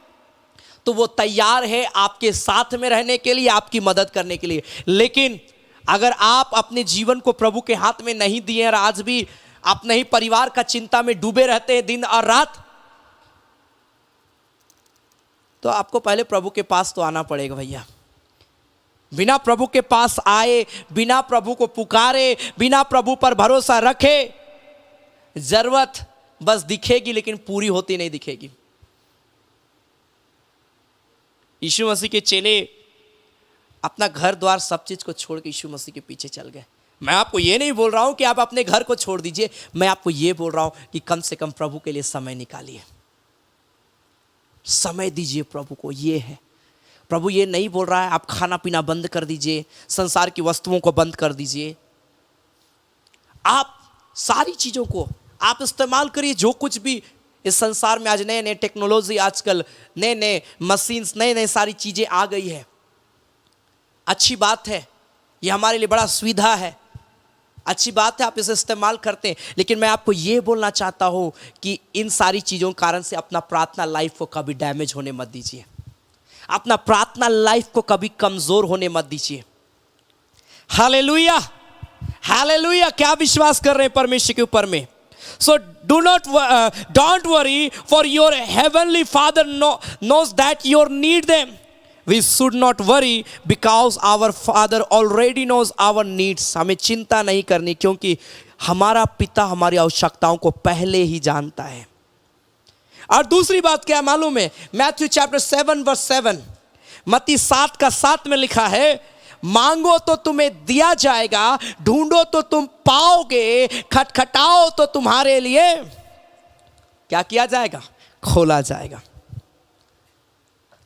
तो वो तैयार है आपके साथ में रहने के लिए, आपकी मदद करने के लिए। लेकिन अगर आप अपने जीवन को प्रभु के हाथ में नहीं दिए और आज भी अपने ही परिवार का चिंता में डूबे रहते हैं दिन और रात, तो आपको पहले प्रभु के पास तो आना पड़ेगा भैया। बिना प्रभु के पास आए, बिना प्रभु को पुकारे, बिना प्रभु पर भरोसा रखे, जरूरत बस दिखेगी लेकिन पूरी होती नहीं दिखेगी। यीशु मसीह के चेले अपना घर द्वार सब चीज को छोड़ के यीशु मसीह के पीछे चल गए। मैं आपको ये नहीं बोल रहा हूं कि आप अपने घर को छोड़ दीजिए, मैं आपको ये बोल रहा हूं कि कम से कम प्रभु के लिए समय निकालिए, समय दीजिए प्रभु को। ये है, प्रभु ये नहीं बोल रहा है आप खाना पीना बंद कर दीजिए, संसार की वस्तुओं को बंद कर दीजिए। आप सारी चीज़ों को आप इस्तेमाल करिए, जो कुछ भी इस संसार में आज नए नए टेक्नोलॉजी, आजकल नए नए मशीन्स, नए नए सारी चीज़ें आ गई है। अच्छी बात है, ये हमारे लिए बड़ा सुविधा है, अच्छी बात है आप इसे इस्तेमाल करते हैं। लेकिन मैं आपको ये बोलना चाहता हूँ कि इन सारी चीज़ों के कारण से अपना प्रार्थना लाइफ को कभी डैमेज होने मत दीजिए, अपना प्रार्थना लाइफ को कभी कमज़ोर होने मत दीजिए। Hallelujah, hallelujah. क्या विश्वास कर रहे हैं परमेश्वर के ऊपर में? So don't worry, for your heavenly Father knows that you need them. We should not worry because our Father already knows our needs. हमें चिंता नहीं करनी क्योंकि हमारा पिता हमारी आवश्यकताओं को पहले ही जानता है। और दूसरी बात क्या मालूम है? मैथ्यू चैप्टर 7:7, मत्ती 7:7 में लिखा है, मांगो तो तुम्हें दिया जाएगा, ढूंढो तो तुम पाओगे, खटखटाओ तो तुम्हारे लिए क्या किया जाएगा? खोला जाएगा।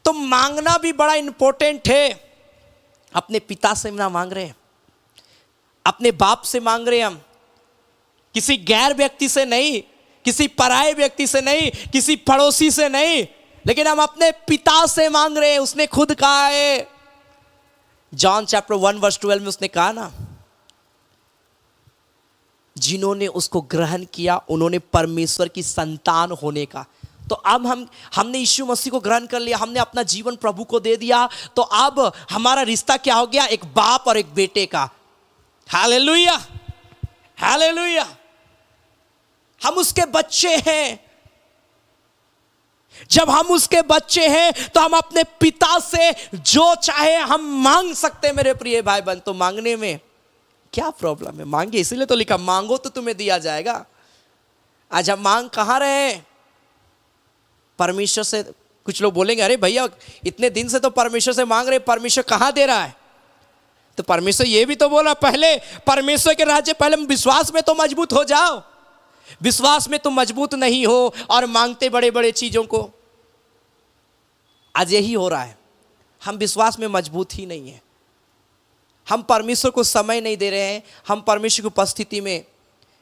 तो मांगना भी बड़ा इंपॉर्टेंट है। अपने पिता से ना मांग रहे हैं, अपने बाप से मांग रहे हैं हम, किसी गैर व्यक्ति से नहीं, किसी पराये व्यक्ति से नहीं, किसी पड़ोसी से नहीं, लेकिन हम अपने पिता से मांग रहे हैं। उसने खुद कहा है, जॉन चैप्टर 1:12 में उसने कहा ना, जिन्होंने उसको ग्रहण किया उन्होंने परमेश्वर की संतान होने का। तो अब हमने यीशु मसीह को ग्रहण कर लिया, हमने अपना जीवन प्रभु को दे दिया, तो अब हमारा रिश्ता क्या हो गया? एक बाप और एक बेटे का। Hallelujah, hallelujah. हम उसके बच्चे हैं। जब हम उसके बच्चे हैं तो हम अपने पिता से जो चाहे हम मांग सकते हैं। मेरे प्रिय भाई बहन, तो मांगने में क्या प्रॉब्लम है? मांगे, इसीलिए तो लिखा मांगो तो तुम्हें दिया जाएगा। आज हम मांग कहां रहे हैं? परमेश्वर से। कुछ लोग बोलेंगे, अरे भैया इतने दिन से तो परमेश्वर से मांग रहे, परमेश्वर कहां दे रहा है? तो परमेश्वर ये भी तो बोला, पहले परमेश्वर के राज्य, पहले विश्वास में तो मजबूत हो जाओ। विश्वास में तुम मजबूत नहीं हो और मांगते बड़े बड़े चीजों को। आज यही हो रहा है, हम विश्वास में मजबूत ही नहीं है। हम परमेश्वर को समय नहीं दे रहे हैं, हम परमेश्वर की उपस्थिति में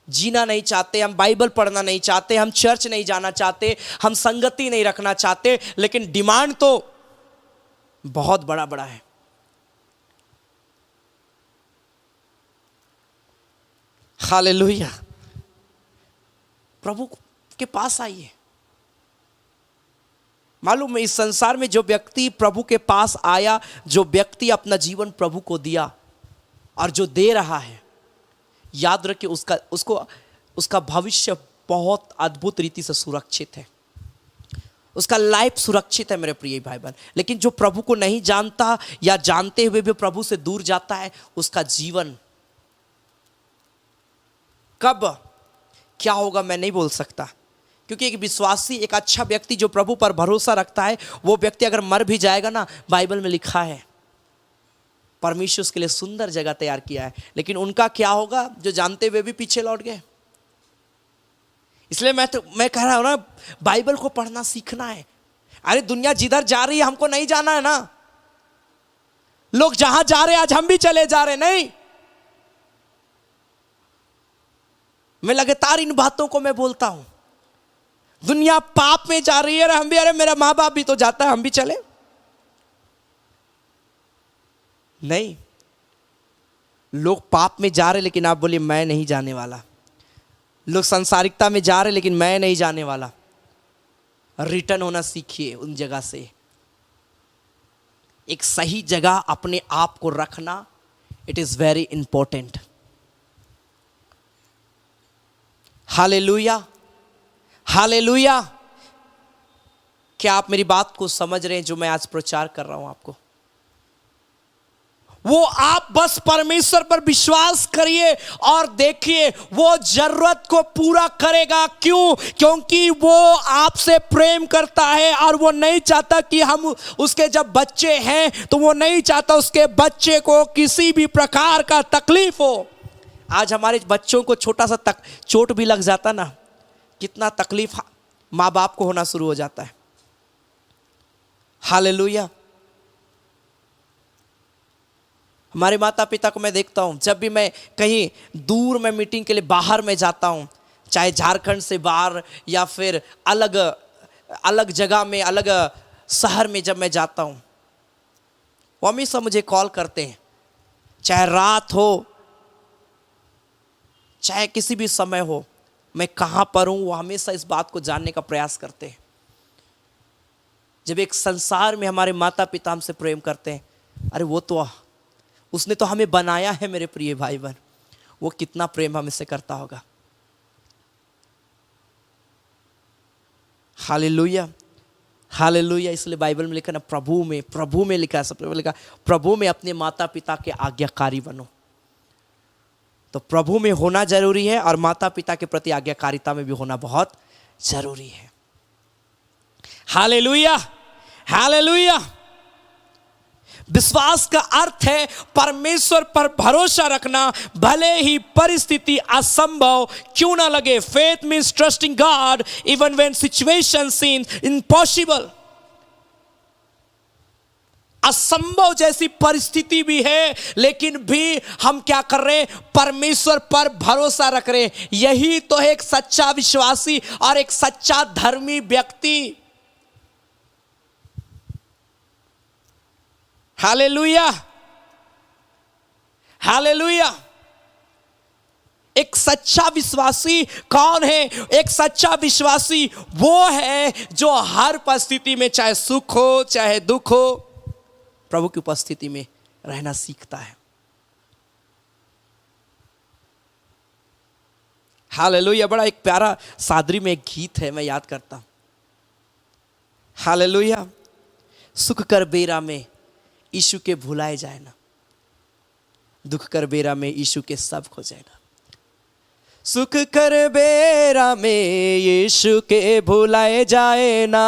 जीना नहीं चाहते, हम बाइबल पढ़ना नहीं चाहते, हम चर्च नहीं जाना चाहते, हम संगति नहीं रखना चाहते, लेकिन डिमांड तो बहुत बड़ा बड़ा है। हालेलुया। प्रभु के पास आइए। मालूम है, इस संसार में जो व्यक्ति प्रभु के पास आया, जो व्यक्ति अपना जीवन प्रभु को दिया और जो दे रहा है, याद रखिए उसका भविष्य बहुत अद्भुत रीति से सुरक्षित है। उसका लाइफ सुरक्षित है मेरे प्रिय भाई बहन। लेकिन जो प्रभु को नहीं जानता या जानते हुए भी प्रभु से दूर जाता है, उसका जीवन कब क्या होगा मैं नहीं बोल सकता। क्योंकि एक विश्वासी, एक अच्छा व्यक्ति जो प्रभु पर भरोसा रखता है, वो व्यक्ति अगर मर भी जाएगा ना, बाइबल में लिखा है परमेश्वर उसके लिए सुंदर जगह तैयार किया है। लेकिन उनका क्या होगा जो जानते हुए भी पीछे लौट गए? इसलिए मैं कह रहा हूं ना, बाइबल को पढ़ना सीखना है। अरे दुनिया जिधर जा रही है हमको नहीं जाना है ना। लोग जहां जा रहे हैं आज हम भी चले जा रहे, नहीं। मैं लगातार इन बातों को मैं बोलता हूं। दुनिया पाप में जा रही है, हम भी, अरे मेरा माँ बाप भी तो जाता है, हम भी चले। नहीं, लोग पाप में जा रहे लेकिन आप बोलिए मैं नहीं जाने वाला। लोग सांसारिकता में जा रहे लेकिन मैं नहीं जाने वाला। रिटर्न होना सीखिए उन जगह से। एक सही जगह अपने आप को रखना, it is very important. Hallelujah, hallelujah. क्या आप मेरी बात को समझ रहे हैं जो मैं आज प्रचार कर रहा हूं आपको? वो आप बस परमेश्वर पर विश्वास करिए और देखिए वो जरूरत को पूरा करेगा। क्यों? क्योंकि वो आपसे प्रेम करता है और वो नहीं चाहता कि हम उसके जब बच्चे हैं तो वो नहीं चाहता उसके बच्चे को किसी भी प्रकार का तकलीफ हो। आज हमारे बच्चों को छोटा सा चोट भी लग जाता ना, कितना तकलीफ माँ बाप को होना शुरू हो जाता है। हालेलुया। हमारे माता पिता को मैं देखता हूँ, जब भी मैं कहीं दूर में मीटिंग के लिए बाहर में जाता हूँ, चाहे झारखंड से बाहर या फिर अलग अलग जगह में, अलग शहर में जब मैं जाता हूँ, वो हमेशा मुझे कॉल करते हैं। चाहे रात हो, चाहे किसी भी समय हो, मैं कहाँ पर हूँ, वो हमेशा इस बात को जानने का प्रयास करते हैं। जब एक संसार में हमारे माता पिता हमसे प्रेम करते हैं, अरे वो तो उसने तो हमें बनाया है मेरे प्रिय भाई बहन, वो कितना प्रेम हमसे करता होगा। Hallelujah, hallelujah. इसलिए बाइबल में लिखा ना, प्रभु में लिखा है, सब लिखा, प्रभु में अपने माता पिता के आज्ञाकारी बनो। तो प्रभु में होना जरूरी है और माता पिता के प्रति आज्ञाकारिता में भी होना बहुत जरूरी है। Hallelujah, hallelujah. विश्वास का अर्थ है परमेश्वर पर भरोसा रखना, भले ही परिस्थिति असंभव क्यों ना लगे। Faith means trusting God even when situation seems impossible. असंभव जैसी परिस्थिति भी है, लेकिन भी हम क्या कर रहे हैं? परमेश्वर पर भरोसा रख रहे हैं। यही तो है एक सच्चा विश्वासी और एक सच्चा धर्मी व्यक्ति। Hallelujah, hallelujah. एक सच्चा विश्वासी कौन है? एक सच्चा विश्वासी वो है जो हर परिस्थिति में, चाहे सुख हो चाहे दुख हो, प्रभु की उपस्थिति में रहना सीखता है। हालेलुया। बड़ा एक प्यारा सादरी में एक गीत है, मैं याद करता हूं। हालेलुया। सुख कर बेरा में यीशु के भुलाए जाए ना, दुख कर बेरा में यीशु के सब खो जाए ना। सुख कर बेरा में यीशु के भुलाए जाए ना,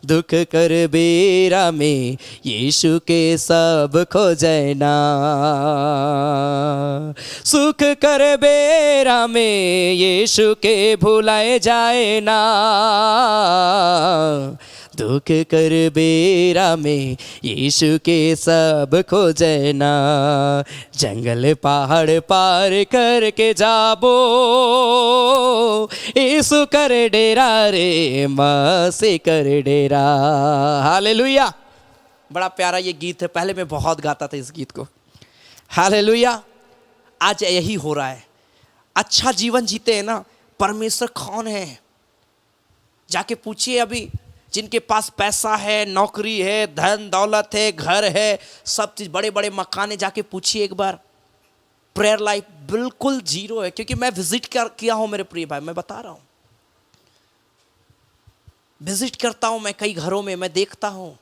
दुख कर बेरा में यीशु के सब खो जाए ना। सुख कर बेरा में यीशु के भुलाए जाए ना, दुख कर बेरा में यीशु के सब खो जाए ना। जंगल पहाड़ पार करके जाबो, यीशु कर डेरा रे, मसी कर डेरा। हालेलुया। बड़ा प्यारा ये गीत है, पहले मैं बहुत गाता था इस गीत को। हालेलुया। आज यही हो रहा है। अच्छा जीवन जीते हैं ना, परमेश्वर कौन है? जाके पूछिए अभी जिनके पास पैसा है, नौकरी है, धन दौलत है, घर है, सब चीज, बड़े बड़े मकान है, जाके पूछिए एक बार। प्रेयर लाइफ बिल्कुल जीरो है। क्योंकि मैं विजिट किया हूं मेरे प्रिय भाई, मैं बता रहा हूं, विजिट करता हूं मैं कई घरों में, मैं देखता हूं।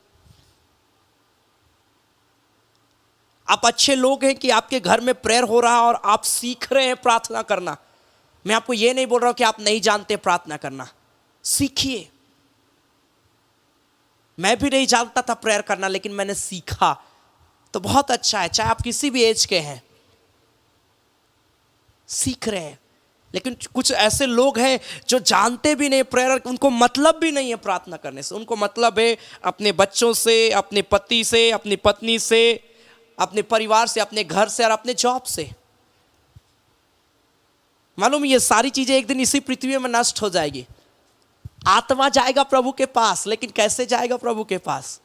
आप अच्छे लोग हैं कि आपके घर में प्रेयर हो रहा है और आप सीख रहे हैं प्रार्थना करना। मैं आपको यह नहीं बोल रहा हूं कि आप नहीं जानते प्रार्थना करना, सीखिए। मैं भी नहीं जानता था प्रेयर करना, लेकिन मैंने सीखा, तो बहुत अच्छा है। चाहे आप किसी भी एज के हैं, सीख रहे हैं। लेकिन कुछ ऐसे लोग हैं जो जानते भी नहीं प्रेयर, उनको मतलब भी नहीं है प्रार्थना करने से। उनको मतलब है अपने बच्चों से, अपने पति से, अपनी पत्नी से, अपने परिवार से, अपने घर से और अपने जॉब से। मालूम ये सारी चीजें एक दिन इसी पृथ्वी में नष्ट हो जाएगी। आत्मा जाएगा प्रभु के पास, लेकिन कैसे जाएगा प्रभु के पास?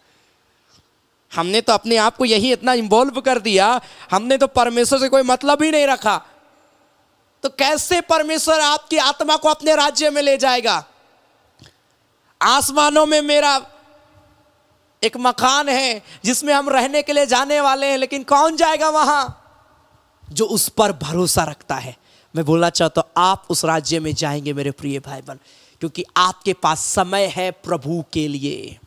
हमने तो अपने आप को यही इतना इन्वॉल्व कर दिया, हमने तो परमेश्वर से कोई मतलब ही नहीं रखा। तो कैसे परमेश्वर आपकी आत्मा को अपने राज्य में ले जाएगा? आसमानों में मेरा एक मकान है जिसमें हम रहने के लिए जाने वाले हैं, लेकिन कौन जाएगा वहां? जो उस पर भरोसा रखता है। मैं बोलना चाहता हूं आप उस राज्य में जाएंगे मेरे प्रिय भाई बहन, क्योंकि आपके पास समय है प्रभु के लिए।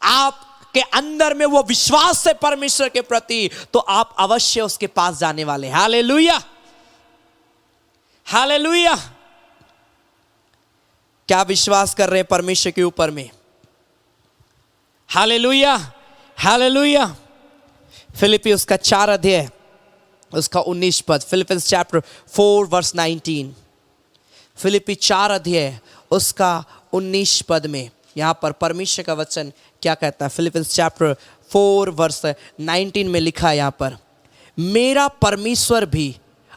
आपके अंदर में वो विश्वास है परमेश्वर के प्रति, तो आप अवश्य उसके पास जाने वाले हैं। Hallelujah, hallelujah. क्या विश्वास कर रहे हैं परमेश्वर के ऊपर में? Hallelujah, hallelujah. फिलिपी उसका 4 अध्याय उसका 19 पद, फिलिपियंस चैप्टर 4 वर्स 19। फिलिपी 4 अध्याय उसका 19 पद में यहां पर परमेश्वर का वचन क्या कहता है? फिलिपियंस चैप्टर 4 वर्स 19 में लिखा है यहां पर, मेरा परमेश्वर भी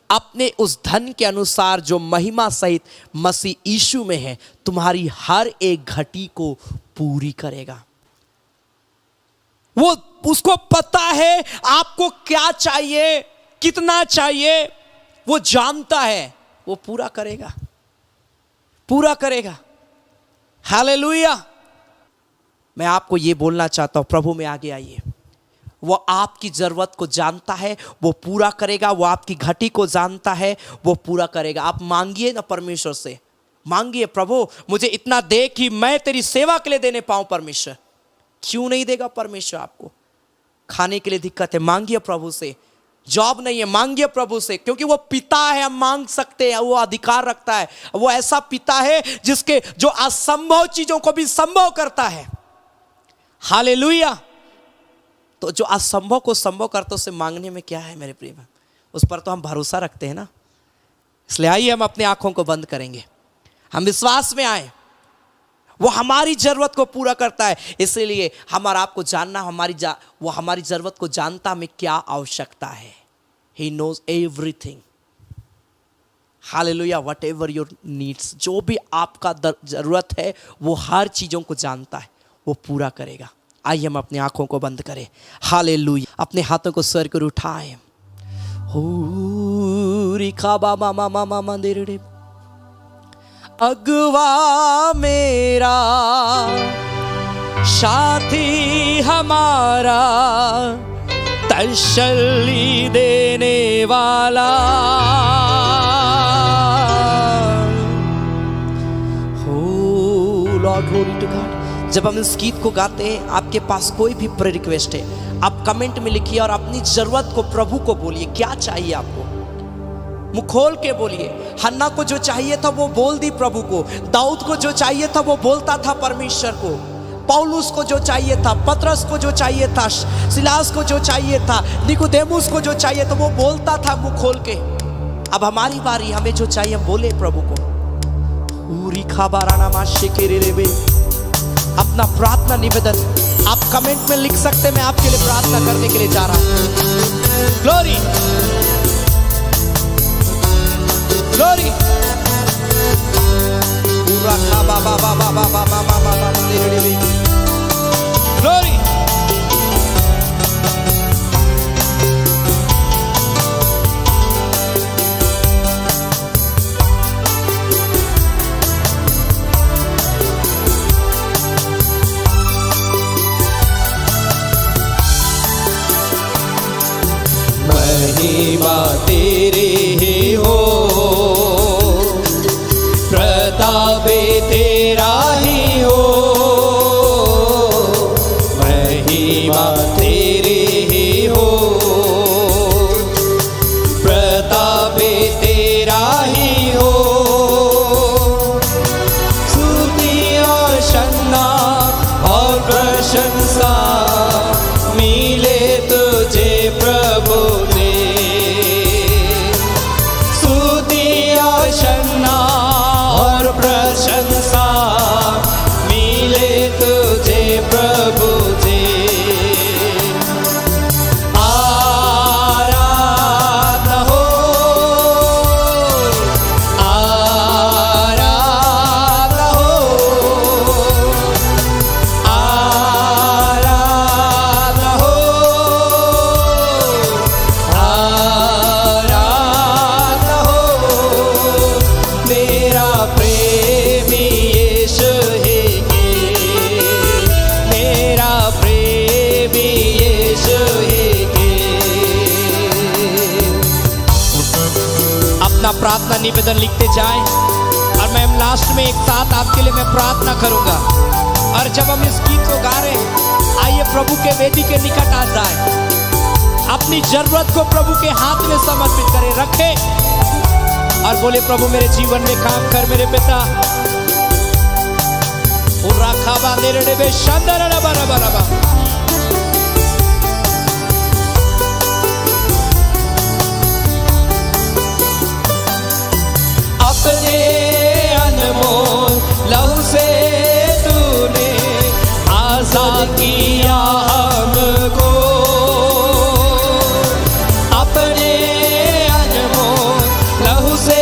अपने उस धन के अनुसार जो महिमा सहित मसीह यीशु में है, तुम्हारी हर एक घटी को पूरी करेगा। वो उसको पता है आपको क्या चाहिए, कितना चाहिए, वो जानता है, वो पूरा करेगा, पूरा करेगा। हालेलुया। मैं आपको ये बोलना चाहता हूं, प्रभु में आगे आइए। वो आपकी जरूरत को जानता है, वो पूरा करेगा। वो आपकी घटी को जानता है, वो पूरा करेगा। आप मांगिए ना परमेश्वर से, मांगिए प्रभु मुझे इतना दे कि मैं तेरी सेवा के लिए देने पाऊं। परमेश्वर क्यों नहीं देगा? परमेश्वर आपको खाने के लिए दिक्कत है, मांगिए प्रभु से। जॉब नहीं है, मांगिए प्रभु से, क्योंकि वो पिता है, हम मांग सकते हैं, वो अधिकार रखता है। वो ऐसा पिता है जिसके जो असंभव चीजों को भी संभव करता है। हालेलुया। तो जो असंभव को संभव करता है, उससे मांगने में क्या है मेरे प्रिय? उस पर तो हम भरोसा रखते हैं ना। इसलिए आइए हम अपनी आंखों को बंद करेंगे, हम विश्वास में आए। वो हमारी जरूरत को पूरा करता है, इसलिए हमारा आपको जानना, वो हमारी जरूरत को जानता हमें क्या आवश्यकता है। He knows everything. Hallelujah. Whatever your needs, जो भी आपका जरूरत है, वो हर चीजों को जानता है, वो पूरा करेगा। आइए हम अपनी आंखों को बंद करें। हालेलुया। अपने हाथों को सर कर उठाएं। अगवा मेरा, साथी हमारा, तसल्ली देने वाला हो। Lord glory to God. जब हम इस गीत को गाते हैं, आपके पास कोई भी प्रेयर रिक्वेस्ट है, आप कमेंट में लिखिए और अपनी जरूरत को प्रभु को बोलिए। क्या चाहिए आपको? मुंह खोल के बोलिए। हन्ना को जो चाहिए था वो बोल दी प्रभु को। दाऊद को जो चाहिए था वो बोलता था परमेश्वर को। पौलुस को जो चाहिए था, पतरस को जो चाहिए था, सिलास को जो चाहिए था, निकोदेमुस को जो चाहिए था, वो बोलता था मुंह खोल के। अब हमारी बारी, हमें जो चाहिए हम बोले प्रभु को। अपना प्रार्थना निवेदन आप कमेंट में लिख सकते हैं। मैं आपके लिए प्रार्थना करने के लिए जा रहा हूं। Glory, glory. ग्लोरी। महिमा तेरे ही हो, प्रताप तेरा ही हो। निवेदन लिखते जाएं और मैं लास्ट में एक साथ आपके लिए मैं प्रार्थना करूंगा। और जब हम इस गीत को गा रहे हैं, आइए प्रभु के वेदी के निकट आ जाए, अपनी जरूरत को प्रभु के हाथ में समर्पित करें, रखें और बोले प्रभु मेरे जीवन में काम कर मेरे पिता। अपने अनमोल लहू से तूने आजाद किया हमको, अपने अनमोल लहू से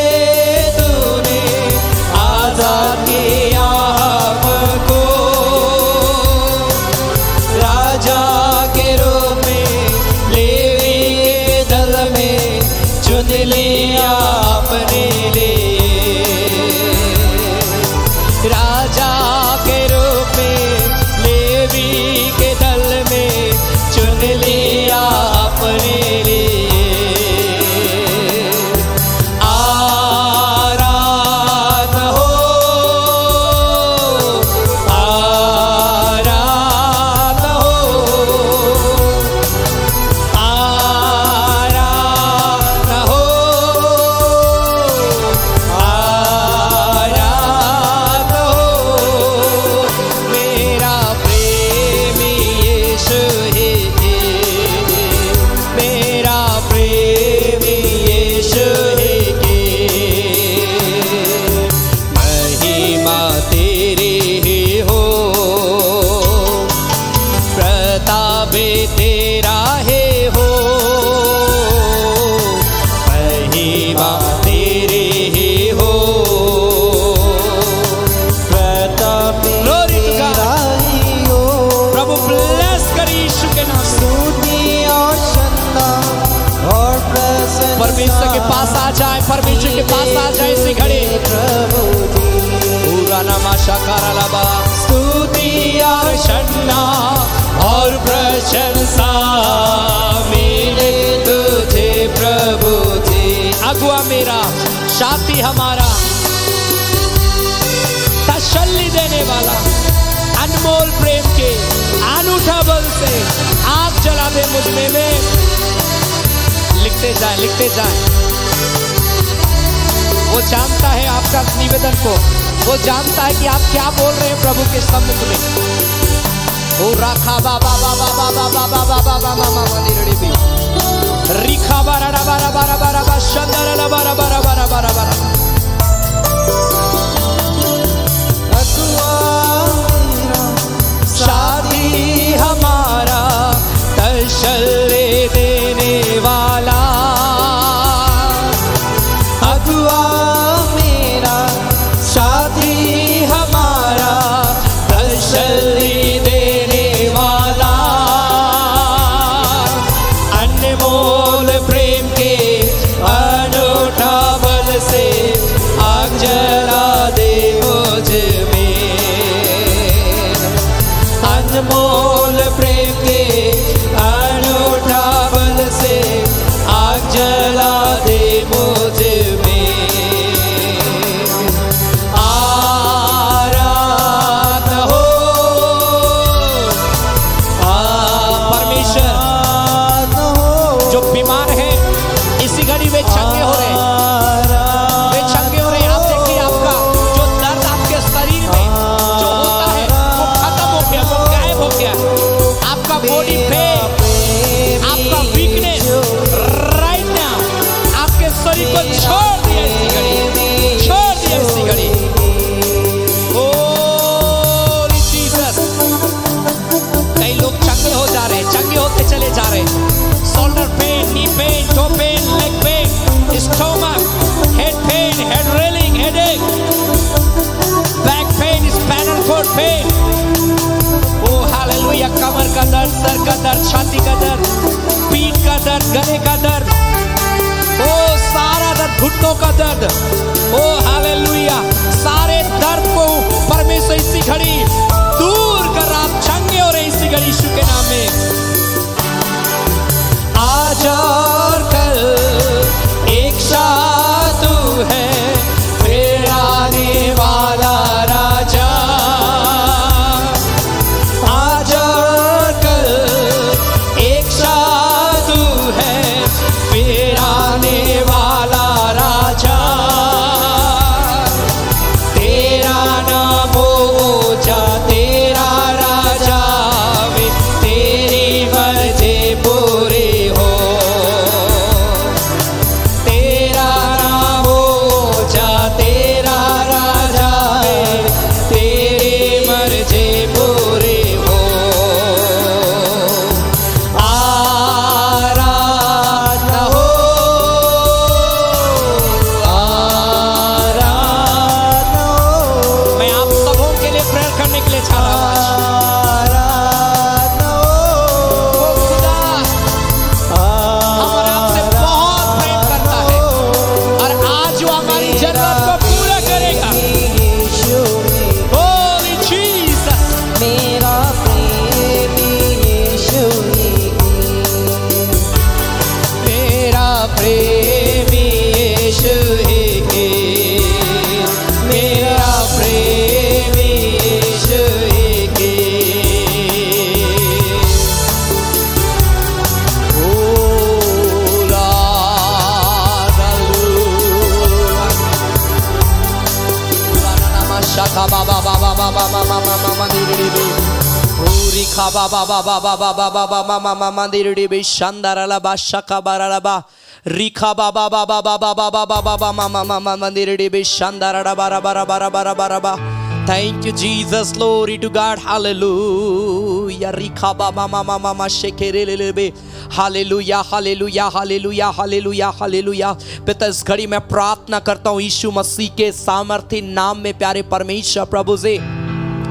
तूने आजाद किया हमको, राजा के रूप में लेवी के दल में चुन लिया अपने लिए, राजा के रूप में लेवी के दल में चुन लिया अपने लिए। आराधना हो, आराधना हो, आराधना हो, आराधना हो। मेरा प्रेमी यीशु है, मेरा प्रेमी यीशु है, महिमा तेरी ही हो, प्रताप तेरा है हो, महिमा तेरी ही हो, प्रताप तेरा ही हो। प्रभु ब्लेस करिए यीशु के नाम से। स्तुति और सम्मान और प्रशंसा परमेश्वर के पास आ जाए, परमेश्वर के पास आ जाए इसी घड़ी। प्रभु जी, पूरा नामाशा कारालाबा। स्तुति और सम्मान और प्रशंसा मिले तुझे प्रभु जी। अगुआ मेरा, साथी हमारा, तसल्ली देने वाला, अनमोल प्रेम के अनूठा बल से आग जला दे मुझ में। लिखते जाए, लिखते जाए। वो जानता है आपका निवेदन को, वो जानता है कि आप क्या बोल रहे हैं प्रभु के सम्मुख में। ओ राखा बाबा बाबा बाबा बाबा बाबा बाबा मामा निरड़ी भी रिखा बारा बारा बारा बारा बारा शंदरा बारा बारा बारा बारा बारा। साथी हमारा तसल्ली देने वाला, अगुआ मेरा साथी हमारा तसल्ली देने वाला, अनमोल प्रेम के अनूठा बल से आग जला दे मुझ में, अनमोल प्रेम के अनूठा बल से आग जला दे मुझ में। आराधना हो, परमेश्वर जो बीमार है इसी घड़ी वे चंगे हो रहे हैं, वे चंगे हो रहे हैं। आप देखिए आपका जो दर्द आपके शरीर में जो होता है वो खत्म हो गया, वो गायब हो गया। आपका बॉडी पेन, आपका वीकनेस राइट नाउ आपके शरीर को छोड़ दिया इसी घड़ी, छोड़ दिया इसी घड़ी। ओ जीसस, कई लोग चंगे हो जा रहे हैं, चंगे होते चले जा रहे हैं। Shoulder pain, knee pain, toe pain, leg pain, stomach, head pain, head railing, headache, back pain, spinal cord pain, ओ हालेलुया, कमर का दर्द, सर का दर्द, छाती का दर्द, पीठ का दर्द, गले का दर्द, ओ सारा दर्द, घुटनों का दर्द, ओ हालेलुया, सारे दर्द को परमेश्वर इसी घड़ी दूर कर, आप चंगे हो रहे इसी घड़ी यीशु के नाम में। आज और कल एक साथ तू है, शाखा बाबा बाबा बाबा मामा मामा मंदिर बे पूरी खा बाबा बाबा बाबा बाबा बाबा मामा मंदिर बे शानदार बा शाखा बारा बा रिखा बाबा बाबा बाबा बाबा बाबा मामा मामा मंदिर बे शानदार बारा बारा बारा बारा बारा बा Thank you, Jesus. Glory to God. Hallelujah. Rikha ba mama mama ma shekerelebe. Hallelujah. Hallelujah. Hallelujah. Hallelujah. Hallelujah. पिता इस घड़ी मैं प्रार्थना करता हूँ यीशु मसीह के सामर्थ्य नाम में प्यारे परमेश्वर प्रभु से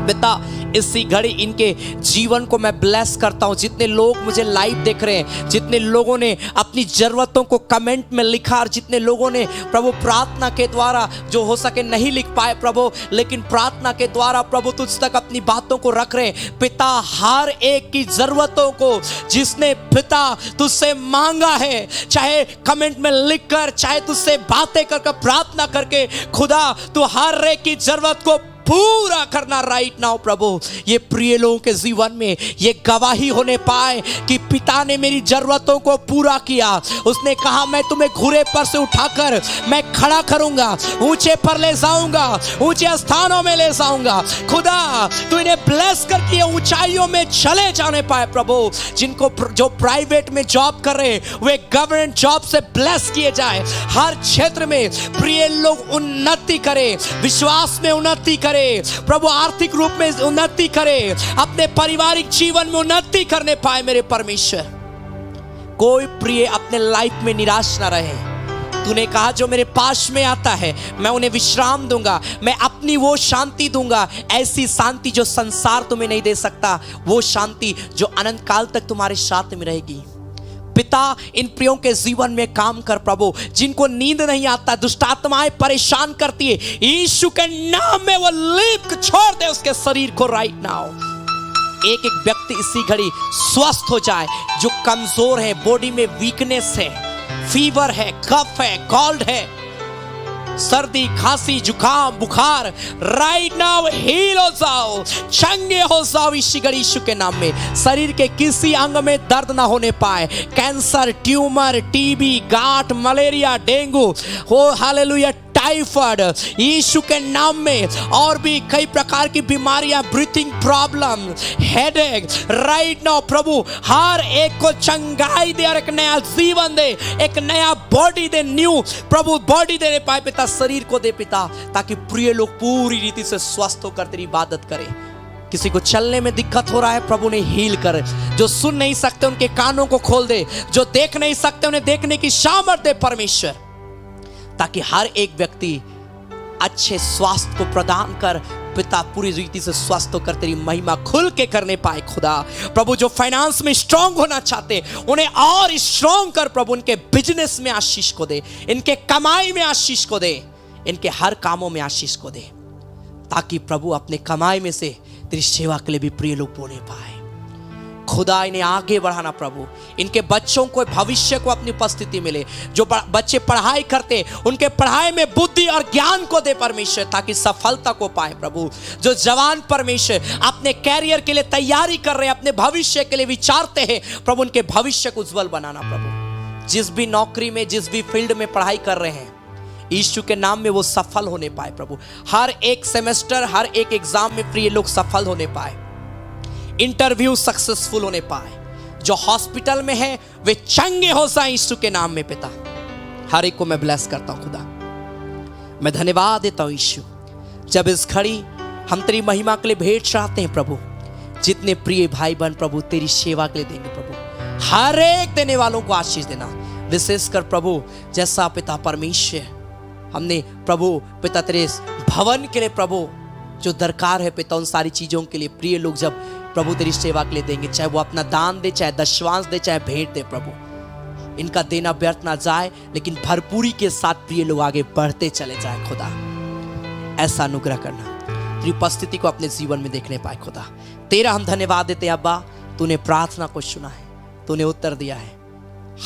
पिता इसी घड़ी इनके जीवन को मैं ब्लेस करता हूं। जितने लोग मुझे लाइव देख रहे हैं, जितने लोगों ने अपनी जरूरतों को कमेंट में लिखा और जितने लोगों ने प्रभु प्रार्थना के द्वारा जो हो सके नहीं लिख पाए प्रभु, लेकिन प्रार्थना के द्वारा प्रभु तुझ तक अपनी बातों को रख रहे हैं। पिता हर एक की जरूरतों को जिसने पिता तुझसे मांगा है, चाहे कमेंट में लिख कर, चाहे तुझसे बातें कर प्रार्थना करके, खुदा तू हर एक की जरूरत को पूरा करना राइट नाउ प्रभु। ये प्रिय लोगों के जीवन में ये गवाही होने पाए कि पिता ने मेरी जरूरतों को पूरा किया। उसने कहा मैं तुम्हें घुरे पर से उठाकर मैं खड़ा करूंगा, ऊंचे पर ले जाऊंगा, ऊंचे स्थानों में ले जाऊंगा। खुदा तू इन्हें ब्लेस करके ऊंचाइयों में चले जाने पाए प्रभु। जिनको जो प्राइवेट में जॉब कर रहे हैं वे गवर्नमेंट जॉब से ब्लेस किए जाए। हर क्षेत्र में प्रिय लोग उन्नति करें, विश्वास में उन्नति करें प्रभु, आर्थिक रूप में उन्नति करे, अपने पारिवारिक जीवन में उन्नति करने पाए मेरे परमेश्वर। कोई प्रिय अपने लाइफ में निराश ना रहे। तूने कहा जो मेरे पास में आता है मैं उन्हें विश्राम दूंगा, मैं अपनी वो शांति दूंगा, ऐसी शांति जो संसार तुम्हें नहीं दे सकता, वो शांति जो अनंत काल तक तुम्हारे साथ में रहेगी। पिता इन प्रियों के जीवन में काम कर प्रभु। जिनको नींद नहीं आता, दुष्ट आत्माएं परेशान करती है, यीशु के नाम में वो लीप छोड़ दे उसके शरीर को राइट नाउ। एक एक व्यक्ति इसी घड़ी स्वस्थ हो जाए जो कमजोर है, बॉडी में वीकनेस है, फीवर है, कफ है, कोल्ड है, सर्दी खांसी जुकाम बुखार, राइट नाउ हील हो जाओ, चंगे हो जाओ इसी घड़ी यीशु के नाम में। शरीर के किसी अंग में दर्द ना होने पाए, कैंसर, ट्यूमर, टीबी, गांठ, मलेरिया, डेंगू हो, हालेलुया, टाइफाइड यीशु के नाम में, और भी कई प्रकार की बीमारियां, breathing problem, headache, right now प्रभु हर एक को चंगाई दे और एक नया जीवन दे, एक नया बॉडी दे, न्यू प्रभु बॉडी देने पाए पिता, शरीर को दे पिता, ताकि प्रिय लोग पूरी रीति से स्वस्थ होकर तेरी इबादत करें। किसी को चलने में दिक्कत हो रहा है प्रभु ने हील कर, जो सुन नहीं सकते उनके कानों को खोल दे, जो देख नहीं सकते उन्हें देखने की सामर्थ्य दे परमेश्वर, ताकि हर एक व्यक्ति अच्छे स्वास्थ्य को प्रदान कर पिता पूरी रीति से स्वस्थ होकर तेरी महिमा खुल के करने पाए। खुदा प्रभु जो फाइनेंस में स्ट्रांग होना चाहते उन्हें और स्ट्रांग कर प्रभु, इनके बिजनेस में आशीष को दे, इनके कमाई में आशीष को दे, इनके हर कामों में आशीष को दे, ताकि प्रभु अपने कमाई में से तेरी सेवा के लिए भी प्रिय लोग बोने पाए। खुदा इन्हें आगे बढ़ाना प्रभु, इनके बच्चों को भविष्य को अपनी उपस्थिति मिले, जो बच्चे पढ़ाई करते उनके पढ़ाई में बुद्धि और ज्ञान को दे परमेश्वर, ताकि सफलता को पाए प्रभु। जो जवान परमेश्वर अपने कैरियर के लिए तैयारी कर रहे हैं, अपने भविष्य के लिए विचारते हैं प्रभु, उनके भविष्य को उज्जवल बनाना प्रभु। जिस भी नौकरी में, जिस भी फील्ड में पढ़ाई कर रहे हैं यीशु के नाम में वो सफल होने पाए प्रभु। हर एक सेमेस्टर, हर एक एग्जाम में प्रिय लोग सफल होने पाए, इंटरव्यू सक्सेसफुल होने पाए। जो हॉस्पिटल में है वे चंगे हो जाए यीशु के नाम में पिता। हर एक को मैं ब्लेस करता हूं खुदा, मैं धन्यवाद देता हूं यीशु। जब इस घड़ी हम तेरी महिमा के लिए भेंट चाहते हैं प्रभु, जितने प्रिय भाई बहन प्रभु तेरी सेवा के लिए देंगे प्रभु, हर एक देने वालों को आशीष देना। विशेषकर प्रभु जैसा पिता परमेश्वर हमने प्रभु पिता तेरे भवन के लिए प्रभु जो दरकार है पिता, उन सारी चीजों के लिए प्रिय लोग जब प्रभु तेरी सेवा के लिए देंगे, चाहे वो अपना दान दे, चाहे दशवांश दे, चाहे भेंट दे प्रभु, इनका देना व्यर्थ ना जाए, लेकिन भरपूरी के साथ प्रिय लोग आगे बढ़ते चले जाए। खुदा ऐसा अनुग्रह करना, तेरी उपस्थिति को अपने जीवन में देखने पाए खुदा। तेरा हम धन्यवाद देते हैं अब्बा, तूने प्रार्थना को सुना है, तूने उत्तर दिया है।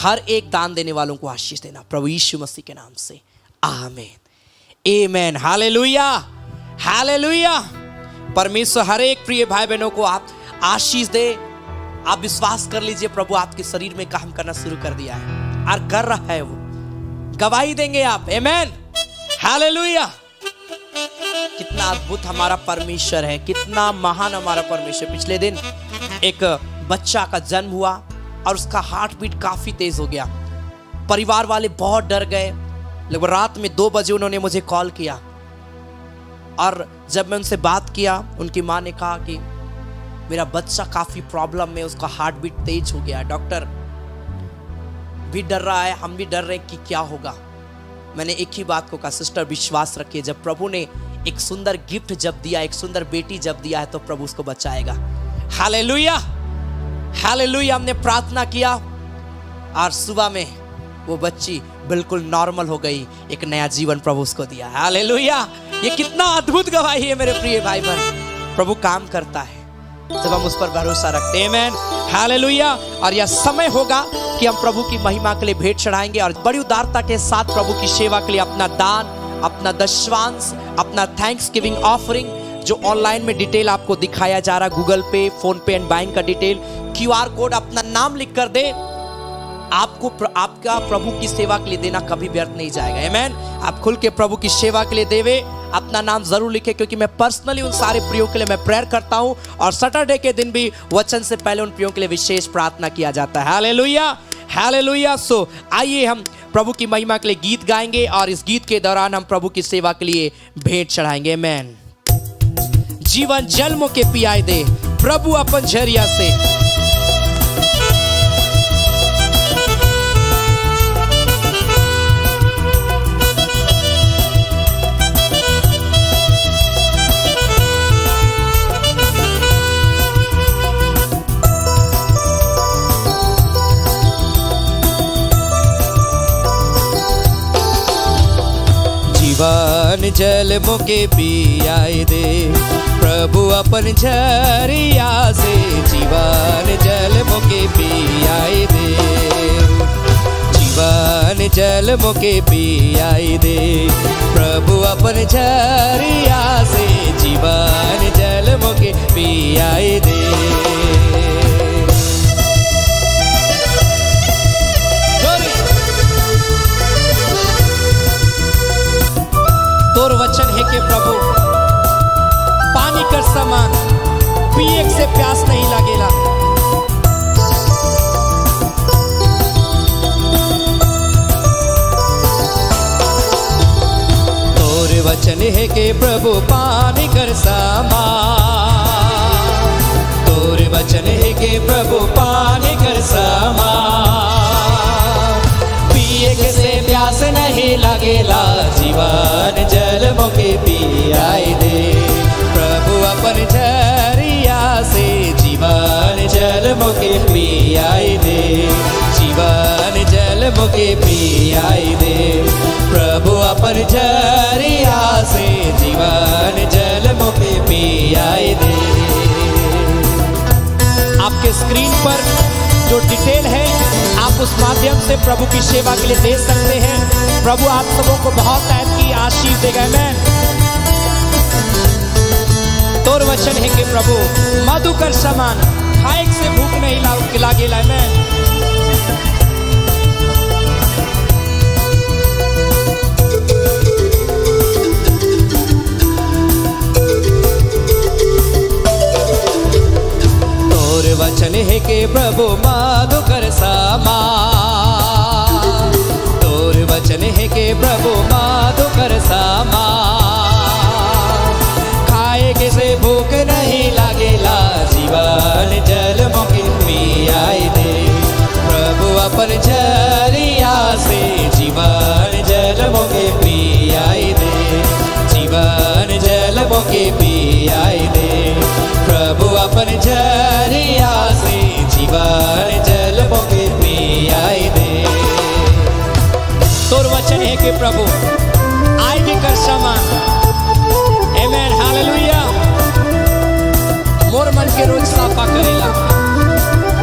हर एक दान देने वालों को आशीष देना प्रभु यीशु मसीह के नाम से, आमीन, आमीन, हालेलुया, हालेलुया। परमेश्वर हर एक प्रिय भाई बहनों को आप आशीष दे। आप विश्वास कर लीजिए प्रभु आपके शरीर में काम करना शुरू कर दिया है और कर रहा है, वो गवाही देंगे आप, आमीन, हालेलुया। कितना अद्भुत हमारा परमेश्वर है, कितना महान हमारा परमेश्वर। पिछले दिन एक बच्चा का जन्म हुआ और उसका हार्ट बीट काफी तेज हो गया। परिवार वाले बहुत डर गए। लगभग रात में 2 बजे उन्होंने मुझे कॉल किया और जब मैं उनसे बात किया, उनकी माँ ने कहा कि मेरा बच्चा काफी प्रॉब्लम में, उसका हार्ट बीट तेज हो गया, डॉक्टर भी डर रहा है, हम भी डर रहे हैं कि क्या होगा। मैंने एक ही बात को कहा, सिस्टर विश्वास रखिए, जब प्रभु ने एक सुंदर गिफ्ट जब दिया, एक सुंदर बेटी जब दिया है तो प्रभु उसको बचाएगा। Hallelujah, hallelujah. हमने प्रार्थना किया और सुबह में वो बच्ची बिल्कुल नॉर्मल हो गई, एक नया जीवन प्रभु उसको दिया। हालेलुया। ये कितना अद्भुत गवाही है मेरे प्रिय भाई बहन। प्रभु काम करता है जब हम उस पर भरोसा रखते हैं। आमीन, हालेलुया। और यह समय होगा कि हम प्रभु की महिमा के लिए भेंट चढ़ाएंगे और बड़ी उदारता के साथ प्रभु की सेवा के लिए अपना दान, अपना दशवांश, अपना थैंक्स गिविंग ऑफरिंग, जो ऑनलाइन में डिटेल आपको दिखाया जा रहा है, गूगल पे, फोन पे एंड बैंक का डिटेल, QR कोड, अपना नाम लिख कर दे। आपका प्रभु की सेवा के लिए देना कभी व्यर्थ नहीं जाएगा। आमीन। आप खुल के प्रभु की सेवा के लिए देवे, अपना नाम जरूर लिखे, क्योंकि मैं पर्सनली उन सारे प्रियों के लिए मैं प्रेयर करता हूं और सैटरडे के दिन भी वचन से पहले उन प्रियों के लिए विशेष प्रार्थना किया जाता है। Hallelujah, hallelujah. सो आइए हम प्रभु की महिमा के लिए गीत गाएंगे और इस गीत के दौरान हम प्रभु की सेवा के लिए भेंट चढ़ाएंगे। आमीन। जीवन जल मुके पियाए दे प्रभु अपन झरिया से। जीवन जल मुके पियाए दे प्रभु अपन झरिया से। जीवन जल मुके पियाए दे, जीवन जल मुके पियाए दे प्रभु अपन झरिया से। जीवन जल मुके पियाए दे। तोर वचन है कि प्रभु पानी कर समान, पिए से प्यास नहीं लगेला। तोर वचन है कि प्रभु पानी कर समान। तोर वचन है कि प्रभु पानी कर समान। पिए से प्यास नहीं लगेला। जीवन जल मुके पियाए दे प्रभु अपन झरिया से। जीवन जल मुके पियाए दे। जीवन जल मुके पियाए दे प्रभु अपन झरिया से। जीवन जल मुके पियाए दे। आपके स्क्रीन पर जो डिटेल है, आप उस माध्यम से प्रभु की सेवा के लिए दे सकते हैं। प्रभु आप सबों को बहुत ऐत की आशीष देगा। मैं तोर वचन है कि प्रभु मधु कर समान, खाए से भूख नहीं लागेला। मैं वचन है कि प्रभु मधु कर समान। तोर वचन है कि प्रभु मधु कर समान। खाए के से भूख नहीं लागेला। जीवन जल मुके पियाए दे प्रभु अपन झरिया से। जीवन जल मुके पियाए दे। जीवन जल मुके पियाए दे प्रभु अपन झरिया से। जीवन जल मुके पियाए दे। तोर वचन है कि प्रभु आए भी कर समान। आमीन, हालेलुया। मोर मन के रोज साफा करेला।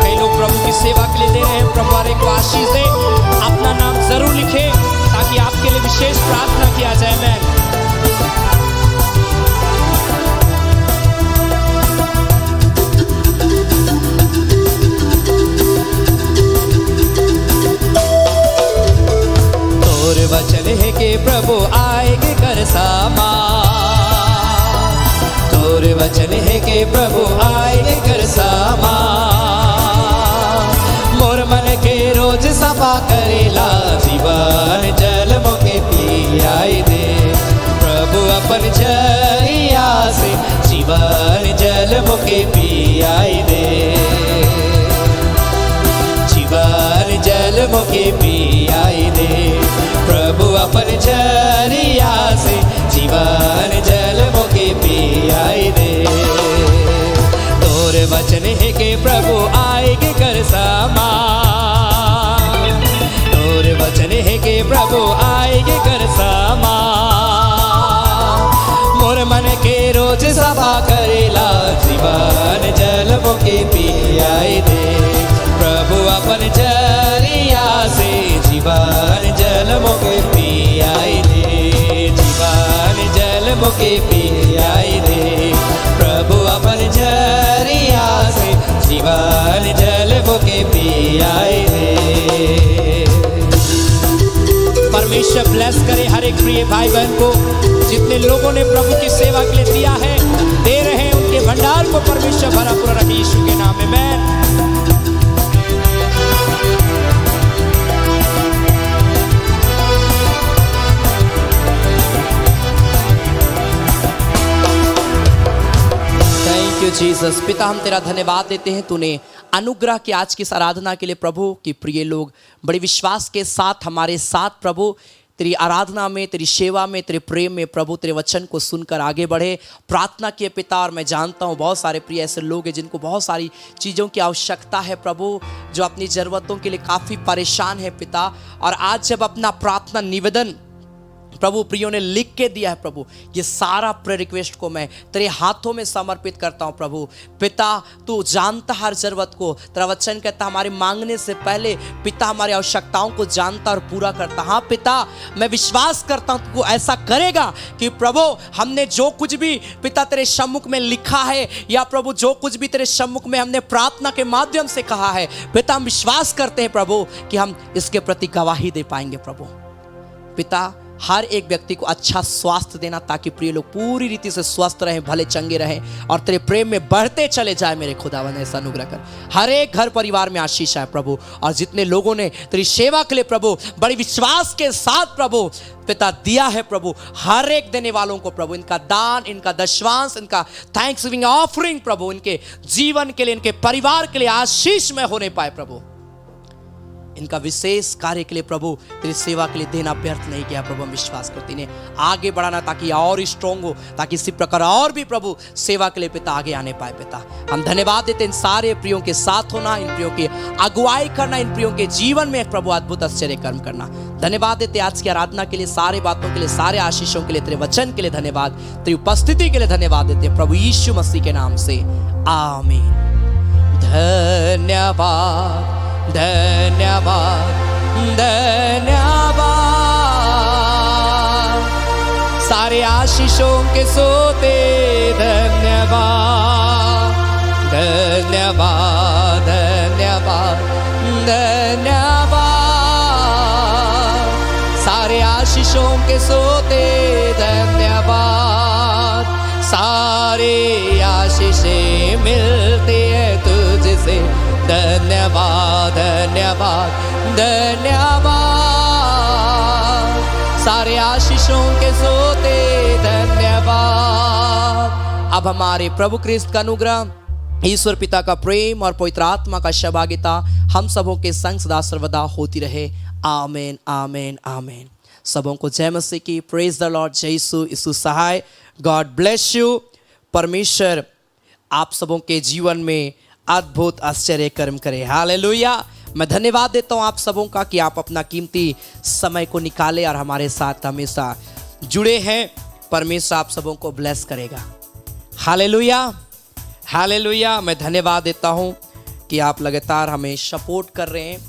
कई लोग प्रभु की सेवा के लिए दे रहे हैं। प्रभु वाले को आशीष दे। अपना नाम जरूर लिखे ताकि आपके लिए विशेष प्रार्थना किया जाए। आमीन। वचन है कि के प्रभु आएंगे घर समा मोर मन के रोज सफा करेला जीवन जल मोके पियाई दे प्रभु अपन झरिया से जीवन जल मोके पियाई दे जीवन जल मोके पियाई दे प्रभु अपन झरिया से जीवन जल मोके पियाई दे तोर वचन है के प्रभु आएगे कर समा तोर वचन है के प्रभु आएगे कर समा मोर मन के रोज सफा करेला जीवन जल मोके पियाई दे प्रभु अपन झरिया से जीवन जल मोके पियाई दे जीवन जल मोके पियाई दे प्रभु अपन झरिया से जीवन जल मोके पियाई दे परमेश्वर ब्लेस करे हर एक प्रिय भाई बहन को जितने लोगों ने प्रभु की सेवा के लिए दिया है दे रहे हैं उनके भंडार को परमेश्वर भरा पूरा रखे यीशु के नाम में आमीन। Thank you Jesus. पिता हम तेरा धन्यवाद देते हैं तूने अनुग्रह की आज की इस आराधना के लिए प्रभु कि प्रिय लोग बड़े विश्वास के साथ हमारे साथ प्रभु तेरी आराधना में तेरी सेवा में तेरे प्रेम में प्रभु तेरे वचन को सुनकर आगे बढ़े प्रार्थना किए पिता। और मैं जानता हूँ बहुत सारे प्रिय ऐसे लोग हैं जिनको बहुत सारी चीज़ों की आवश्यकता है प्रभु जो अपनी ज़रूरतों के लिए काफ़ी परेशान है पिता। और आज जब अपना प्रार्थना निवेदन प्रभु प्रियो ने लिख के दिया है प्रभु ये सारा प्रेयर रिक्वेस्ट को मैं तेरे हाथों में समर्पित करता हूँ प्रभु पिता। तू जानता हर जरूरत को तेरा वचन कहता हमारे मांगने से पहले पिता हमारी आवश्यकताओं को जानता और पूरा करता। हाँ पिता मैं विश्वास करता हूँ तू ऐसा करेगा कि प्रभु हमने जो कुछ भी पिता तेरे सम्मुख में लिखा है या प्रभु जो कुछ भी तेरे सम्मुख में हमने प्रार्थना के माध्यम से कहा है पिता हम विश्वास करते हैं प्रभु कि हम इसके प्रति गवाही दे पाएंगे प्रभु पिता। हर एक व्यक्ति को अच्छा स्वास्थ्य देना ताकि प्रिय लोग पूरी रीति से स्वस्थ रहें भले चंगे रहें और तेरे प्रेम में बढ़ते चले जाए मेरे खुदावन ऐसा अनुग्रह कर। हर एक घर परिवार में आशीष आए प्रभु और जितने लोगों ने तेरी सेवा के लिए प्रभु बड़ी विश्वास के साथ प्रभु पिता दिया है प्रभु हर एक देने वालों को प्रभु इनका दान इनका दशवांश इनका थैंक्स गिविंग ऑफरिंग प्रभु इनके जीवन के लिए इनके परिवार के लिए आशीष में होने पाए प्रभु। इनका विशेष कार्य के लिए प्रभु तेरी सेवा के लिए देना व्यर्थ नहीं किया प्रभु। हम विश्वास करते इन्हें आगे बढ़ाना ताकि और स्ट्रॉन्ग हो ताकि इसी प्रकार और भी प्रभु सेवा के लिए पिता आगे आने पाए पिता। हम धन्यवाद देते इन सारे प्रियों के साथ होना इन प्रियों की अगुवाई करना इन प्रियों के जीवन में प्रभु अद्भुत आश्चर्य कर्म करना। धन्यवाद देते आज की आराधना के लिए सारे बातों के लिए सारे आशीषों के लिए तेरे वचन के लिए धन्यवाद तेरी उपस्थिति के लिए धन्यवाद देते प्रभु यीशु मसीह के नाम से आमीन। धन्यवाद धन्यवाद धन्यवाद सारे आशीषों के सोते धन्यवाद धन्यवाद धन्यवाद धन्यवाद सारे आशीषों के सोते धन्यवाद सारे आशीषें मिलते हैं तुझसे धन्यवाद धन्यवाद धन्यवाद सारे आशीषों के सोते धन्यवाद। अब हमारे प्रभु क्रिस्त का अनुग्रह ईश्वर पिता का प्रेम और पवित्र आत्मा का सहभागिता हम सबों के संग सदा सर्वदा होती रहे। आमीन आमीन आमीन। सबों को जय मसीह की। Praise the Lord. जय यीशु सहाय। God bless you. परमेश्वर आप सबों के जीवन में अद्भुत आश्चर्य कर्म करे। हालेलुया। मैं धन्यवाद देता हूँ आप सबों का कि आप अपना कीमती समय को निकाले और हमारे साथ हमेशा जुड़े हैं। परमेश्वर आप सबों को ब्लेस करेगा। Hallelujah hallelujah. मैं धन्यवाद देता हूँ कि आप लगातार हमें सपोर्ट कर रहे हैं।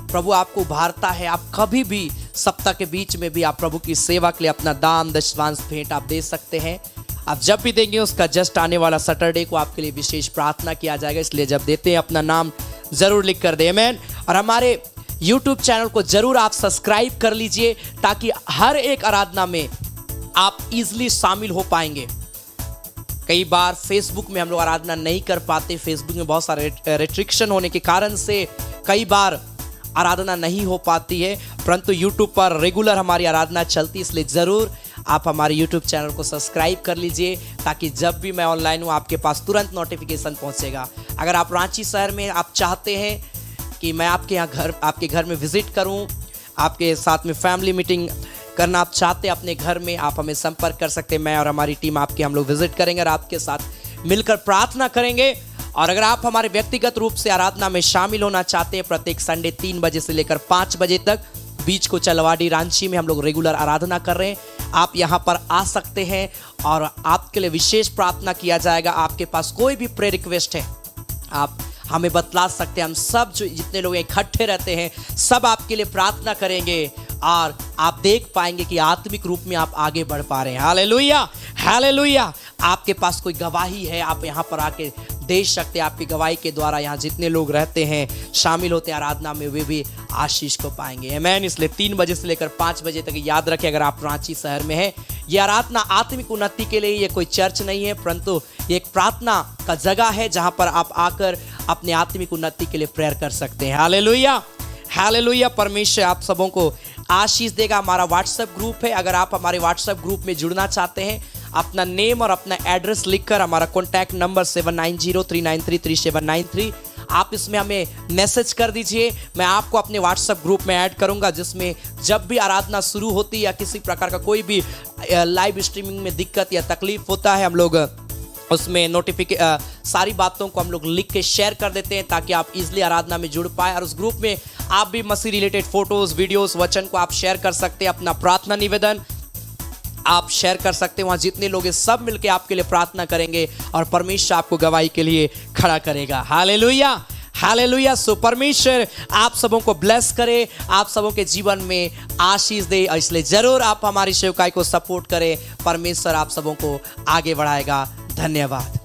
प्रभु आपको उभारता है। आप कभी भी सप्ताह के बीच में भी आप प्रभु की सेवा के लिए अपना दान दशवांश भेंट आप दे सकते हैं। आप जब भी देंगे उसका जस्ट आने वाला सैटरडे को आपके लिए विशेष प्रार्थना किया जाएगा। इसलिए जब देते हैं अपना नाम जरूर लिख कर दें। आमीन। और हमारे YouTube चैनल को जरूर आप सब्सक्राइब कर लीजिए ताकि हर एक आराधना में आप इजीली शामिल हो पाएंगे। कई बार फेसबुक में हम लोग आराधना नहीं कर पाते, फेसबुक में बहुत सारे रिस्ट्रिक्शन होने के कारण से कई बार आराधना नहीं हो पाती है, परंतु यूट्यूब पर रेगुलर हमारी आराधना चलती है। इसलिए ज़रूर आप हमारे यूट्यूब चैनल को सब्सक्राइब कर लीजिए, ताकि जब भी मैं ऑनलाइन हूँ आपके पास तुरंत नोटिफिकेशन पहुँचेगा। अगर आप रांची शहर में आप चाहते हैं कि मैं आपके घर में विज़िट करूँ, आपके साथ में फैमिली मीटिंग करना आप चाहते हैं अपने घर में, आप हमें संपर्क कर सकते हैं। मैं और हमारी टीम हम लोग विज़िट करेंगे और आपके साथ मिलकर प्रार्थना करेंगे। और अगर आप हमारे व्यक्तिगत रूप से आराधना में शामिल होना चाहते हैं, प्रत्येक संडे 3 बजे से लेकर 5 बजे तक बीच को चलवाड़ी रांची में हम लोग रेगुलर आराधना कर रहे हैं। आप यहाँ पर आ सकते हैं और आपके लिए विशेष प्रार्थना किया जाएगा। आपके पास कोई भी प्रेयर रिक्वेस्ट है, आप हमें बतला सकते हैं। हम सब जो जितने लोग इकट्ठे रहते हैं, सब आपके लिए प्रार्थना करेंगे और आप देख पाएंगे कि आत्मिक रूप में आप आगे बढ़ पा रहे हैं। Hallelujah, hallelujah. आपके पास कोई गवाही है, आप यहाँ पर आके दे सकते हैं। आपकी गवाही के द्वारा यहाँ जितने लोग रहते हैं, शामिल होते हैं आराधना में, वे भी आशीष को पाएंगे। आमीन। इसलिए 3 बजे से लेकर 5 बजे तक याद रखें, अगर आप रांची शहर में हैं, ये आराधना आत्मिक उन्नति के लिए, ये कोई चर्च नहीं है, परंतु ये एक प्रार्थना का जगह है जहाँ पर आप आकर अपने आत्मिक उन्नति के लिए प्रेयर कर सकते हैं। Hallelujah, hallelujah. परमेश्वर आप सबों को आशीष देगा। हमारा व्हाट्सएप ग्रुप है, अगर आप हमारे व्हाट्सएप ग्रुप में जुड़ना चाहते हैं, अपना नेम और अपना एड्रेस लिखकर हमारा कॉन्टैक्ट नंबर 7903933793 आप इसमें हमें मैसेज कर दीजिए। मैं आपको अपने व्हाट्सएप ग्रुप में ऐड करूंगा, जिसमें जब भी आराधना शुरू होती है या किसी प्रकार का कोई भी लाइव स्ट्रीमिंग में दिक्कत या तकलीफ होता है, हम लोग उसमें सारी बातों को हम लोग लिख के शेयर कर देते हैं, ताकि आप इजीली आराधना में जुड़ पाए। और उस ग्रुप में आप भी मसीह रिलेटेड फोटोज, वीडियोस, वचन को आप शेयर कर सकते हैं। अपना प्रार्थना निवेदन आप शेयर कर सकते हैं। वहाँ जितने लोग हैं सब मिलके आपके लिए प्रार्थना करेंगे और परमेश्वर आपको गवाही के लिए खड़ा करेगा। Hallelujah, hallelujah. सो परमेश्वर आप सबों को ब्लेस करे, आप सबों के जीवन में आशीष दे। और इसलिए जरूर आप हमारी सेवकाई को सपोर्ट करें। परमेश्वर आप सबों को आगे बढ़ाएगा। धन्यवाद।